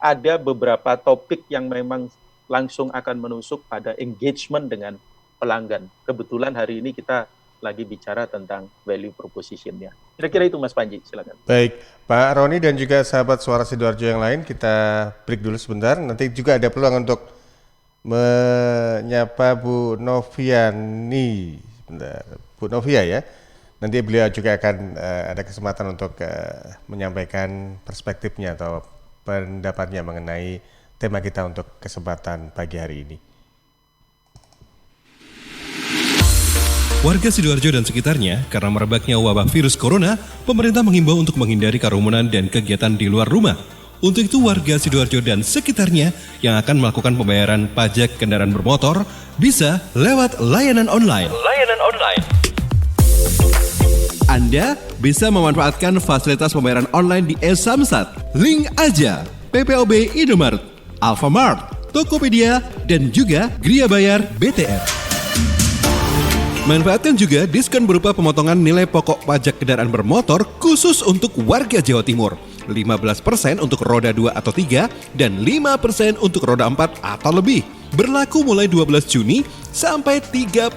ada beberapa topik yang memang langsung akan menusuk pada engagement dengan pelanggan. Kebetulan hari ini kita lagi bicara tentang value proposition-nya. Kira-kira itu Mas Panji, silakan. Baik, Pak Roni dan juga sahabat Suara Sidoarjo yang lain, kita break dulu sebentar. Nanti juga ada peluang untuk menyapa Bu Noviani. Sebentar, Bu Novia ya. Nanti beliau juga akan ada kesempatan untuk menyampaikan perspektifnya atau pendapatnya mengenai tema kita untuk kesempatan pagi hari ini. Warga Sidoarjo dan sekitarnya, karena merebaknya wabah virus corona, pemerintah menghimbau untuk menghindari kerumunan dan kegiatan di luar rumah. Untuk itu, warga Sidoarjo dan sekitarnya yang akan melakukan pembayaran pajak kendaraan bermotor bisa lewat layanan online. Anda bisa memanfaatkan fasilitas pembayaran online di e-Samsat, Link Aja, PPOB Indomaret, Alfamart, Tokopedia, dan juga Gria Bayar BTR. Manfaatkan juga diskon berupa pemotongan nilai pokok pajak kendaraan bermotor khusus untuk warga Jawa Timur. 15% untuk roda 2 atau 3 dan 5% untuk roda 4 atau lebih. Berlaku mulai 12 Juni sampai 31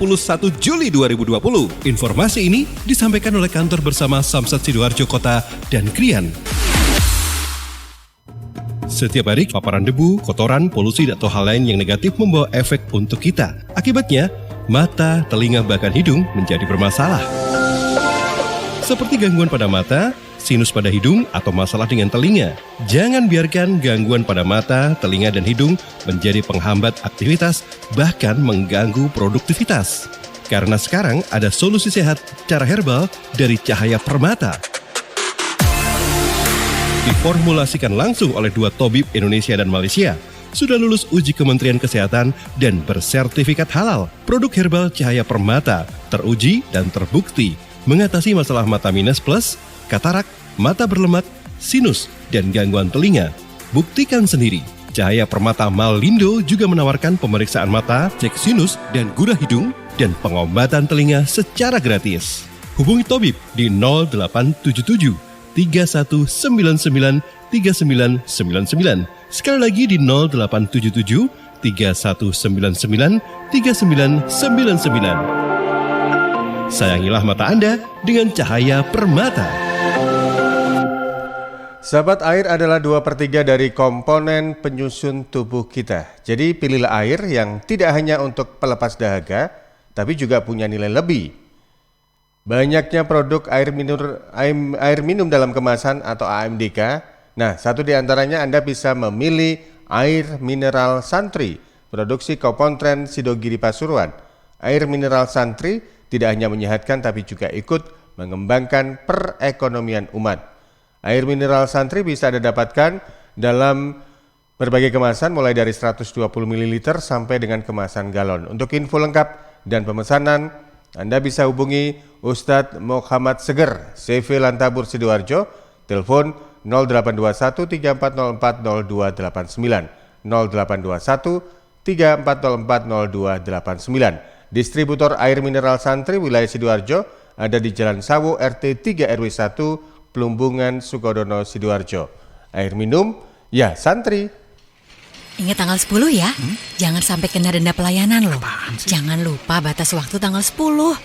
Juli 2020. Informasi ini disampaikan oleh kantor bersama Samsat Sidoarjo Kota dan Krian. Setiap hari paparan debu, kotoran, polusi atau hal lain yang negatif membawa efek untuk kita. Akibatnya, mata, telinga, bahkan hidung menjadi bermasalah. Seperti gangguan pada mata, sinus pada hidung, atau masalah dengan telinga. Jangan biarkan gangguan pada mata, telinga, dan hidung menjadi penghambat aktivitas, bahkan mengganggu produktivitas. Karena sekarang ada solusi sehat cara herbal dari Cahaya Permata. diformulasikan langsung oleh 2 tabib Indonesia dan Malaysia. Sudah lulus uji Kementerian Kesehatan dan bersertifikat halal. Produk herbal Cahaya Permata teruji dan terbukti mengatasi masalah mata minus plus, katarak, mata berlemak, sinus, dan gangguan telinga. Buktikan sendiri. Cahaya Permata Malindo juga menawarkan pemeriksaan mata, cek sinus dan gula hidung, dan pengobatan telinga secara gratis. Hubungi tabib di 0877 3199 3999. Sekali lagi di 0877 3199 3999. Sayangilah mata Anda dengan Cahaya Permata. Sahabat, air adalah 2/3 dari komponen penyusun tubuh kita. Jadi pilihlah air yang tidak hanya untuk pelepas dahaga, tapi juga punya nilai lebih. Banyaknya produk air minum dalam kemasan atau AMDK. Nah, satu di antaranya Anda bisa memilih air mineral Santri, produksi Kopontren Sidogiri Pasuruan. Air mineral Santri tidak hanya menyehatkan tapi juga ikut mengembangkan perekonomian umat. Air mineral Santri bisa Anda dapatkan dalam berbagai kemasan mulai dari 120 ml sampai dengan kemasan galon. Untuk info lengkap dan pemesanan, Anda bisa hubungi Ustadz Muhammad Seger, CV Lantabur Sidoarjo, telepon 0821 3404 0289, 0821 3404 0289. Distributor air mineral Santri wilayah Sidoarjo ada di Jalan Sawo RT 3 RW 1 Plumbungan Sukodono Sidoarjo. Air minum ya Santri. Ingat tanggal 10 ya, jangan sampai kena denda pelayanan loh. Jangan lupa batas waktu tanggal 10.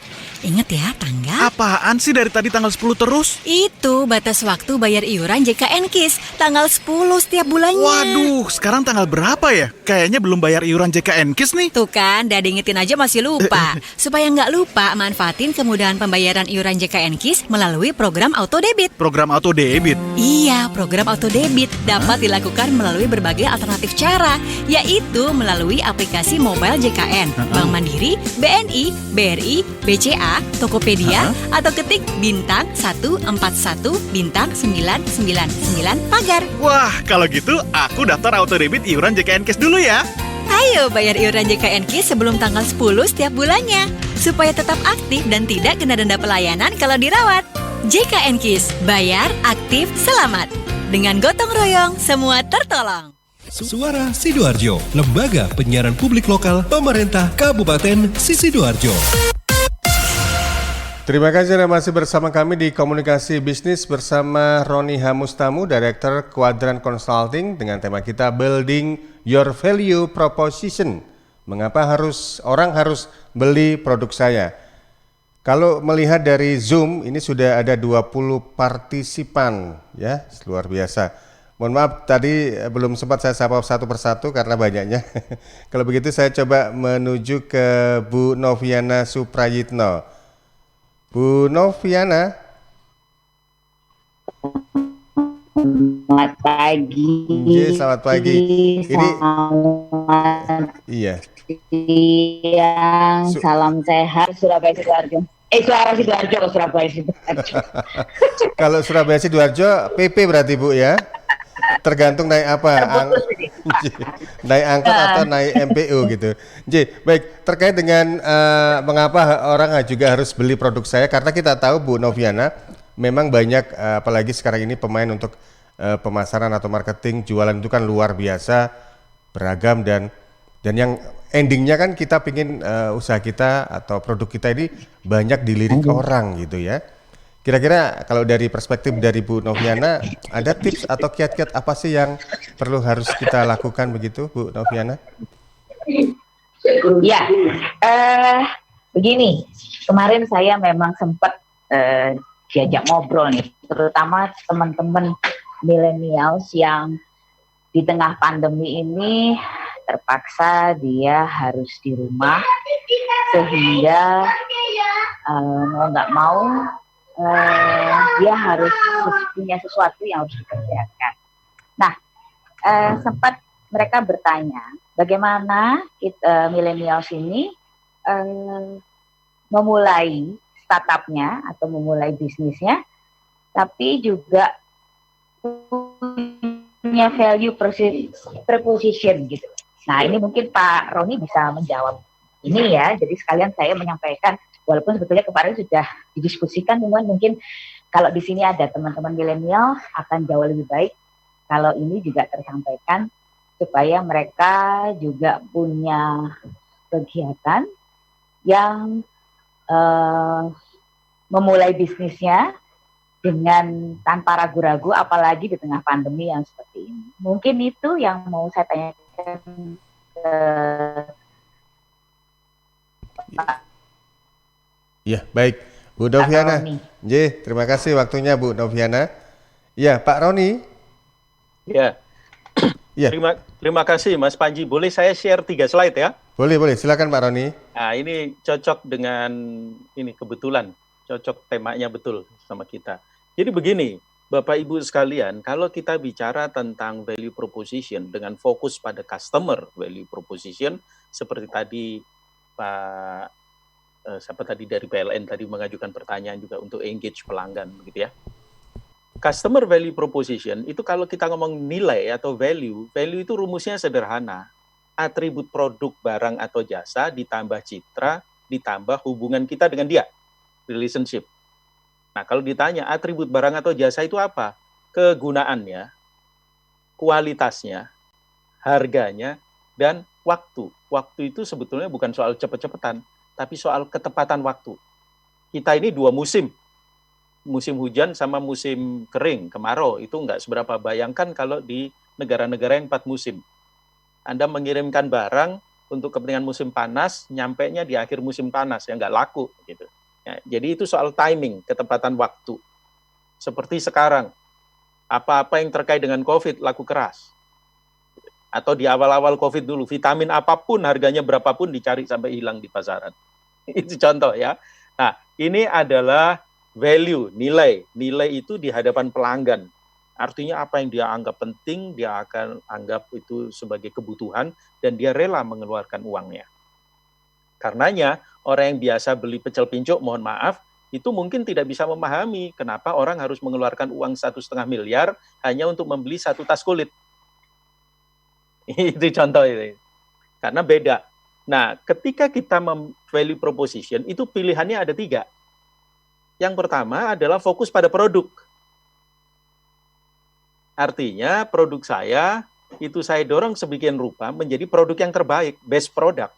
Ingat ya tanggal. Apaan sih dari tadi tanggal 10 terus? Itu batas waktu bayar iuran JKN KIS, tanggal 10 setiap bulannya. Waduh, sekarang tanggal berapa ya? Kayaknya belum bayar iuran JKN KIS nih. Tuh kan, udah diingetin aja masih lupa. Supaya nggak lupa, manfaatin kemudahan pembayaran iuran JKN KIS melalui program auto debit. Program auto debit? Iya, program auto debit dapat dilakukan melalui berbagai alternatif cara, yaitu melalui aplikasi mobile JKN, Bank Mandiri, BNI, BRI, BCA, Tokopedia, atau ketik bintang 141 bintang 999 pagar. Wah, kalau gitu aku daftar auto debit iuran JKN KIS dulu ya. Ayo bayar iuran JKN KIS sebelum tanggal 10 setiap bulannya, supaya tetap aktif dan tidak kena denda pelayanan kalau dirawat. JKN KIS, bayar, aktif, selamat. Dengan gotong royong, semua tertolong. Suara Sidoarjo, lembaga penyiaran publik lokal pemerintah Kabupaten Sidoarjo. Terima kasih Anda masih bersama kami di Komunikasi Bisnis bersama Roni Hamustamu, Direktur Quadrant Consulting dengan tema kita Building Your Value Proposition. Mengapa orang harus beli produk saya? Kalau melihat dari Zoom, ini sudah ada 20 partisipan, ya, luar biasa. Mohon maaf tadi belum sempat saya sapa satu persatu karena banyaknya. Kalau begitu saya coba menuju ke Bu Noviana Suprayitno. Bu Noviana. Selamat pagi. Selamat pagi. Ini iya. Salam sehat Surabaya Sidoarjo. Sidoarjo, Surabaya Sidoarjo. Kalau Surabaya Sidoarjo PP berarti Bu ya. Tergantung naik apa, naik angkot atau naik MPU gitu. Baik, terkait dengan mengapa orang juga harus beli produk saya, karena kita tahu Bu Noviana, memang banyak apalagi sekarang ini pemain untuk pemasaran atau marketing, jualan itu kan luar biasa, beragam dan yang endingnya kan kita pingin usaha kita atau produk kita ini banyak dilirik orang gitu ya. Kira-kira kalau dari perspektif dari Bu Noviana, ada tips atau kiat-kiat apa sih yang harus kita lakukan begitu, Bu Noviana? Ya, begini, kemarin saya memang sempat diajak ngobrol nih, terutama teman-teman milenials yang di tengah pandemi ini terpaksa dia harus di rumah, sehingga mau nggak mau dia harus punya sesuatu yang harus dikerjakan. Nah, sempat mereka bertanya, bagaimana kita millennials ini memulai startupnya atau memulai bisnisnya, tapi juga punya value proposition gitu. Nah, ini mungkin Pak Roni bisa menjawab ini ya. Jadi sekalian saya menyampaikan, walaupun sebetulnya kemarin sudah didiskusikan, teman mungkin kalau di sini ada teman-teman milenial akan jauh lebih baik kalau ini juga tersampaikan supaya mereka juga punya kegiatan yang memulai bisnisnya dengan tanpa ragu-ragu, apalagi di tengah pandemi yang seperti ini. Mungkin itu yang mau saya tanyakan ke Pak. Ya, baik. Bu Noviana. Terima kasih waktunya Bu Noviana. Ya, Pak Roni. Ya. Ya. Terima kasih Mas Panji. Boleh saya share 3 slide ya? Boleh. Silakan Pak Roni. Nah, ini cocok dengan ini kebetulan. Cocok temanya betul sama kita. Jadi begini, Bapak Ibu sekalian, kalau kita bicara tentang value proposition dengan fokus pada customer value proposition, seperti tadi Pak siapa tadi dari PLN tadi mengajukan pertanyaan juga untuk engage pelanggan begitu ya. Customer value proposition itu kalau kita ngomong nilai atau value itu rumusnya sederhana. Atribut produk, barang atau jasa ditambah citra, ditambah hubungan kita dengan dia, relationship. Nah, kalau ditanya atribut barang atau jasa itu apa? Kegunaannya, kualitasnya, harganya, dan waktu. Waktu itu sebetulnya bukan soal cepet-cepetan, tapi soal ketepatan waktu. Kita ini 2 musim. Musim hujan sama musim kering, kemarau, itu nggak seberapa. Bayangkan kalau di negara-negara yang 4 musim. Anda mengirimkan barang untuk kepentingan musim panas, nyampainya di akhir musim panas, yang nggak laku. Gitu. Ya, jadi itu soal timing, ketepatan waktu. Seperti sekarang, apa-apa yang terkait dengan COVID, laku keras. Atau di awal-awal COVID dulu, vitamin apapun, harganya berapapun, dicari sampai hilang di pasaran. Itu contoh ya. Nah, ini adalah value, nilai. Nilai itu di hadapan pelanggan. Artinya apa yang dia anggap penting, dia akan anggap itu sebagai kebutuhan, dan dia rela mengeluarkan uangnya. Karenanya, orang yang biasa beli pecel pincuk, mohon maaf, itu mungkin tidak bisa memahami kenapa orang harus mengeluarkan uang 1,5 miliar hanya untuk membeli 1 tas kulit. Itu contoh ini. Karena beda. Nah, ketika kita value proposition, itu pilihannya ada 3. Yang pertama adalah fokus pada produk. Artinya, produk saya, itu saya dorong sebagian rupa menjadi produk yang terbaik, best product.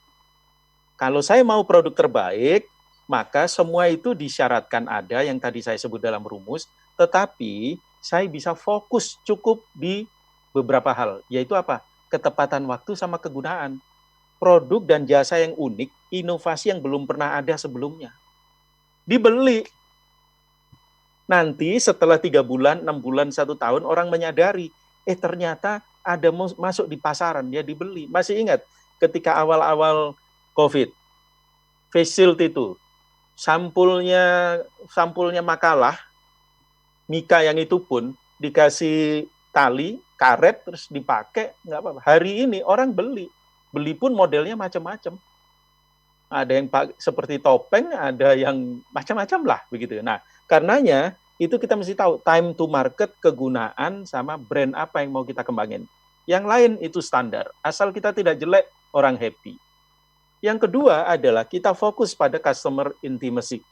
Kalau saya mau produk terbaik, maka semua itu disyaratkan ada yang tadi saya sebut dalam rumus, tetapi saya bisa fokus cukup di beberapa hal, yaitu apa? Ketepatan waktu sama kegunaan. Produk dan jasa yang unik, inovasi yang belum pernah ada sebelumnya. Dibeli. Nanti setelah 3 bulan, 6 bulan, 1 tahun, orang menyadari, ternyata ada masuk di pasaran, dia dibeli. Masih ingat ketika awal-awal COVID, face shield itu, sampulnya makalah, Mika yang itu pun dikasih tali, karet, terus dipakai, nggak apa-apa. Hari ini orang beli pun modelnya macam-macam. Ada yang seperti topeng, ada yang macam-macam lah, begitu. Nah, karenanya itu kita mesti tahu time to market, kegunaan, sama brand apa yang mau kita kembangin. Yang lain itu standar, asal kita tidak jelek, orang happy. Yang kedua adalah kita fokus pada customer intimacy.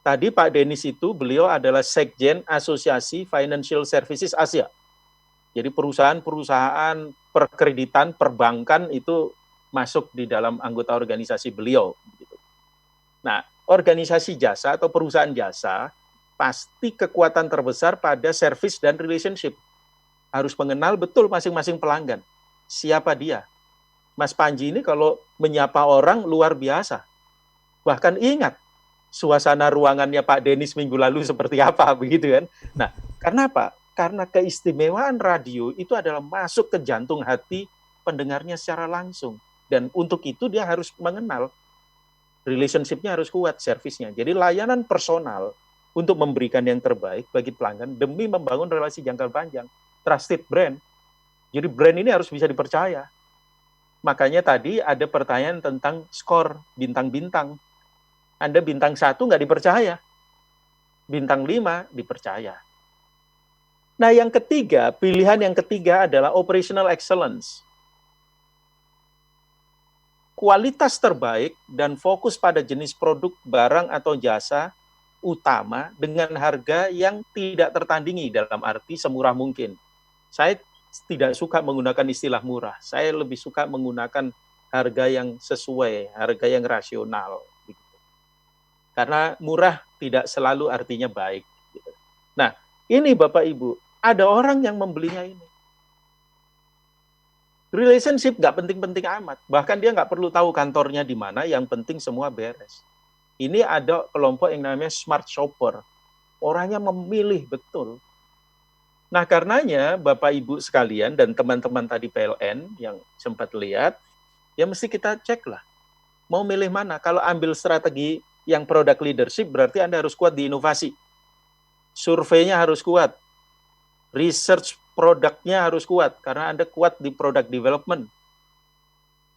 Tadi Pak Denis itu, beliau adalah Sekjen Asosiasi Financial Services Asia. Jadi perusahaan-perusahaan perkreditan, perbankan itu masuk di dalam anggota organisasi beliau. Nah, organisasi jasa atau perusahaan jasa, pasti kekuatan terbesar pada service dan relationship. Harus mengenal betul masing-masing pelanggan. Siapa dia? Mas Panji ini kalau menyapa orang luar biasa. Bahkan ingat suasana ruangannya Pak Denis minggu lalu seperti apa, begitu kan. Nah, karena apa? Karena keistimewaan radio itu adalah masuk ke jantung hati pendengarnya secara langsung. Dan untuk itu dia harus mengenal. Relationship-nya harus kuat, servisnya. Jadi layanan personal untuk memberikan yang terbaik bagi pelanggan demi membangun relasi jangka panjang. Trusted brand. Jadi brand ini harus bisa dipercaya. Makanya tadi ada pertanyaan tentang skor, bintang-bintang. Anda bintang 1 nggak dipercaya. Bintang 5 dipercaya. Nah, pilihan yang ketiga adalah operational excellence. Kualitas terbaik dan fokus pada jenis produk, barang, atau jasa utama dengan harga yang tidak tertandingi, dalam arti semurah mungkin. Saya tidak suka menggunakan istilah murah. Saya lebih suka menggunakan harga yang sesuai, harga yang rasional. Gitu. Karena murah tidak selalu artinya baik. Gitu. Nah, ini Bapak Ibu, ada orang yang membelinya ini. Relationship nggak penting-penting amat. Bahkan dia nggak perlu tahu kantornya di mana, yang penting semua beres. Ini ada kelompok yang namanya smart shopper. Orangnya memilih betul. Nah, karenanya Bapak Ibu sekalian dan teman-teman tadi PLN yang sempat lihat, ya mesti kita cek lah. Mau milih mana? Kalau ambil strategi yang product leadership, berarti Anda harus kuat di inovasi. Surveinya harus kuat. Research produknya harus kuat, karena Anda kuat di product development.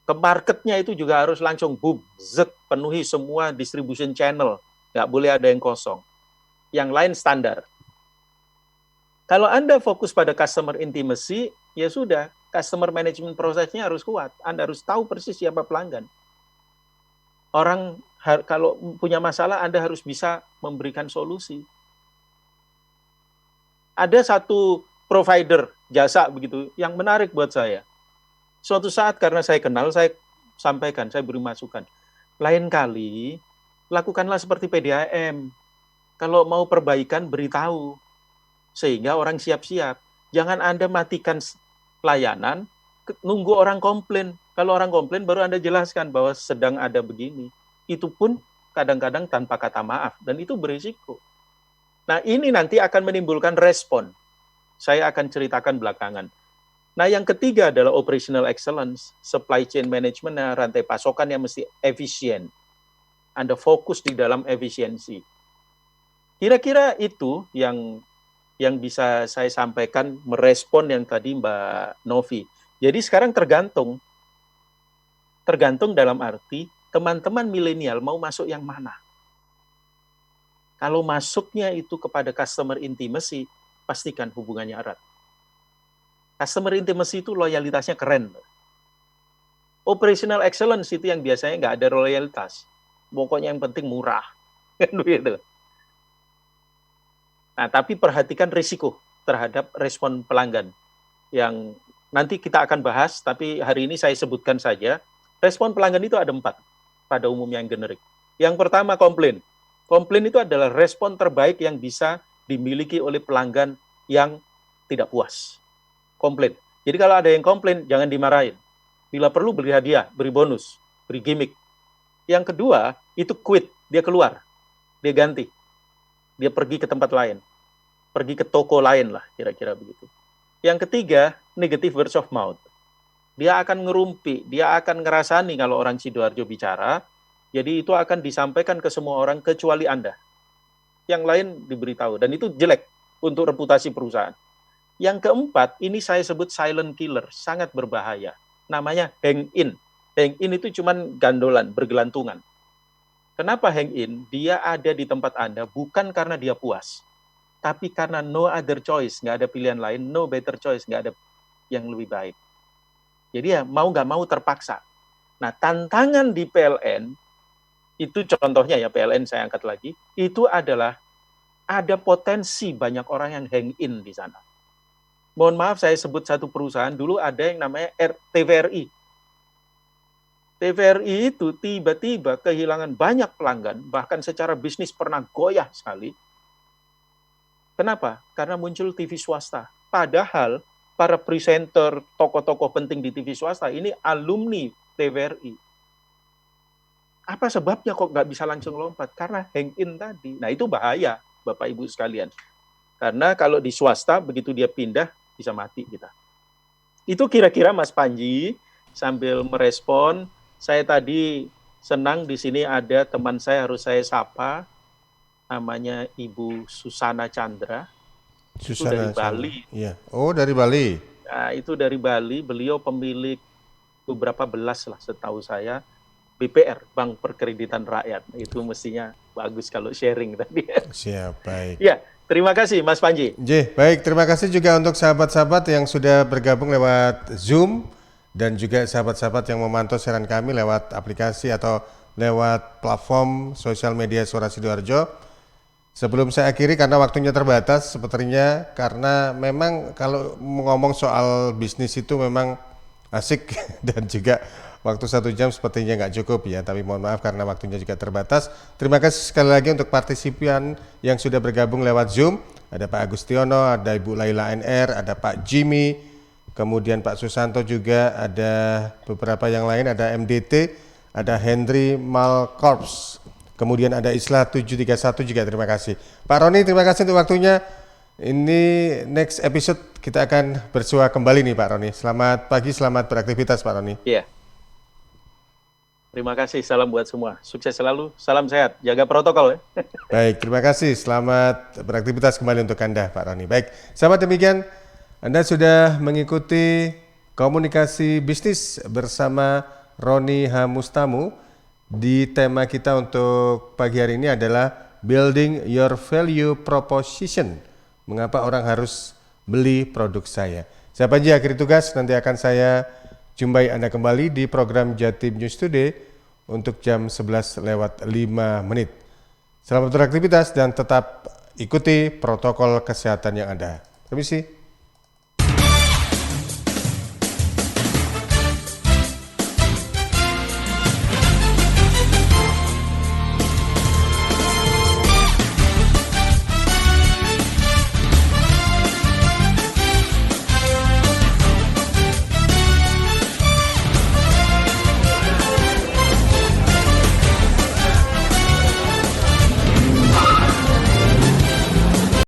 Ke marketnya itu juga harus langsung boom, zet, penuhi semua distribution channel. Nggak boleh ada yang kosong. Yang lain standar. Kalau Anda fokus pada customer intimacy, ya sudah, customer management prosesnya harus kuat. Anda harus tahu persis siapa pelanggan. Orang kalau punya masalah, Anda harus bisa memberikan solusi. Ada satu provider jasa begitu yang menarik buat saya. Suatu saat karena saya kenal, saya sampaikan, saya beri masukan. Lain kali, lakukanlah seperti PDAM. Kalau mau perbaikan, beritahu. Sehingga orang siap-siap. Jangan Anda matikan layanan, nunggu orang komplain. Kalau orang komplain, baru Anda jelaskan bahwa sedang ada begini. Itu pun kadang-kadang tanpa kata maaf. Dan itu berisiko. Nah, ini nanti akan menimbulkan respon. Saya akan ceritakan belakangan. Nah, yang ketiga adalah operational excellence, supply chain management, rantai pasokan yang mesti efisien. Anda fokus di dalam efisiensi. Kira-kira itu yang bisa saya sampaikan merespon yang tadi Mbak Novi. Jadi sekarang tergantung dalam arti teman-teman milenial mau masuk yang mana. Kalau masuknya itu kepada customer intimacy, pastikan hubungannya erat. Customer intimacy itu loyalitasnya keren. Operational excellence itu yang biasanya nggak ada loyalitas. Pokoknya yang penting murah. Kan begitu. Nah, tapi perhatikan risiko terhadap respon pelanggan. Yang nanti kita akan bahas, tapi hari ini saya sebutkan saja. Respon pelanggan itu ada 4, pada umumnya yang generik. Yang pertama, komplain. Komplain itu adalah respon terbaik yang bisa dimiliki oleh pelanggan yang tidak puas. Komplain. Jadi kalau ada yang komplain, jangan dimarahin. Bila perlu, beri hadiah, beri bonus, beri gimmick. Yang kedua, itu quit. Dia keluar. Dia ganti. Dia pergi ke tempat lain. Pergi ke toko lain lah, kira-kira begitu. Yang ketiga, negative words of mouth. Dia akan ngerumpi, dia akan ngerasani kalau orang Sidoarjo bicara. Jadi itu akan disampaikan ke semua orang kecuali Anda. Yang lain diberitahu. Dan itu jelek untuk reputasi perusahaan. Yang keempat, ini saya sebut silent killer. Sangat berbahaya. Namanya hang in. Hang in itu cuman gandolan, bergelantungan. Kenapa hang in? Dia ada di tempat Anda bukan karena dia puas. Tapi karena no other choice. Nggak ada pilihan lain. No better choice. Nggak ada yang lebih baik. Jadi ya mau nggak mau terpaksa. Nah, tantangan di PLN, itu contohnya ya PLN saya angkat lagi, itu adalah ada potensi banyak orang yang hang in di sana. Mohon maaf saya sebut satu perusahaan, dulu ada yang namanya TVRI. TVRI itu tiba-tiba kehilangan banyak pelanggan, bahkan secara bisnis pernah goyah sekali. Kenapa? Karena muncul TV swasta. Padahal para presenter, tokoh-tokoh penting di TV swasta ini alumni TVRI. Apa sebabnya kok nggak bisa langsung lompat? Karena hang in tadi. Nah, itu bahaya, Bapak Ibu sekalian. Karena kalau di swasta, begitu dia pindah, bisa mati kita. Itu kira-kira Mas Panji, sambil merespon, saya tadi senang di sini ada teman saya, harus saya sapa, namanya Ibu Susana Chandra. Itu dari Bali. Iya. Oh, dari Bali. Nah, itu dari Bali, beliau pemilik beberapa belas lah setahu saya, BPR, Bank Perkreditan Rakyat. Itu mestinya bagus kalau sharing tadi. Siap, baik. Ya, Terima kasih Mas Panji. Baik, terima kasih juga untuk sahabat-sahabat yang sudah bergabung lewat Zoom dan juga sahabat-sahabat yang memantau siaran kami lewat aplikasi atau lewat platform sosial media Suara Sidoarjo. Sebelum saya akhiri karena waktunya terbatas sepertinya, karena memang kalau ngomong soal bisnis itu memang asik dan juga waktu 1 jam sepertinya nggak cukup ya, tapi mohon maaf karena waktunya juga terbatas. Terima kasih sekali lagi untuk partisipan yang sudah bergabung lewat Zoom. Ada Pak Agustiono, ada Ibu Laila NR, ada Pak Jimmy, kemudian Pak Susanto juga, ada beberapa yang lain, ada MDT, ada Henry Malkorps, kemudian ada Islah 731 juga, terima kasih. Pak Roni, terima kasih untuk waktunya. Ini next episode kita akan bersua kembali nih Pak Roni. Selamat pagi, selamat beraktivitas Pak Roni. Iya. Terima kasih, salam buat semua. Sukses selalu, salam sehat, jaga protokol ya. Baik, terima kasih. Selamat beraktivitas kembali untuk Anda Pak Roni. Baik, sahabat, demikian Anda sudah mengikuti komunikasi bisnis bersama Roni H. Mustamu. Di tema kita untuk pagi hari ini adalah Building Your Value Proposition. Mengapa orang harus beli produk saya? Saya Panji, akhiri tugas, nanti akan saya jumpai Anda kembali di program Jatim News Today untuk jam 11:05. Selamat beraktivitas dan tetap ikuti protokol kesehatan yang ada. Permisi.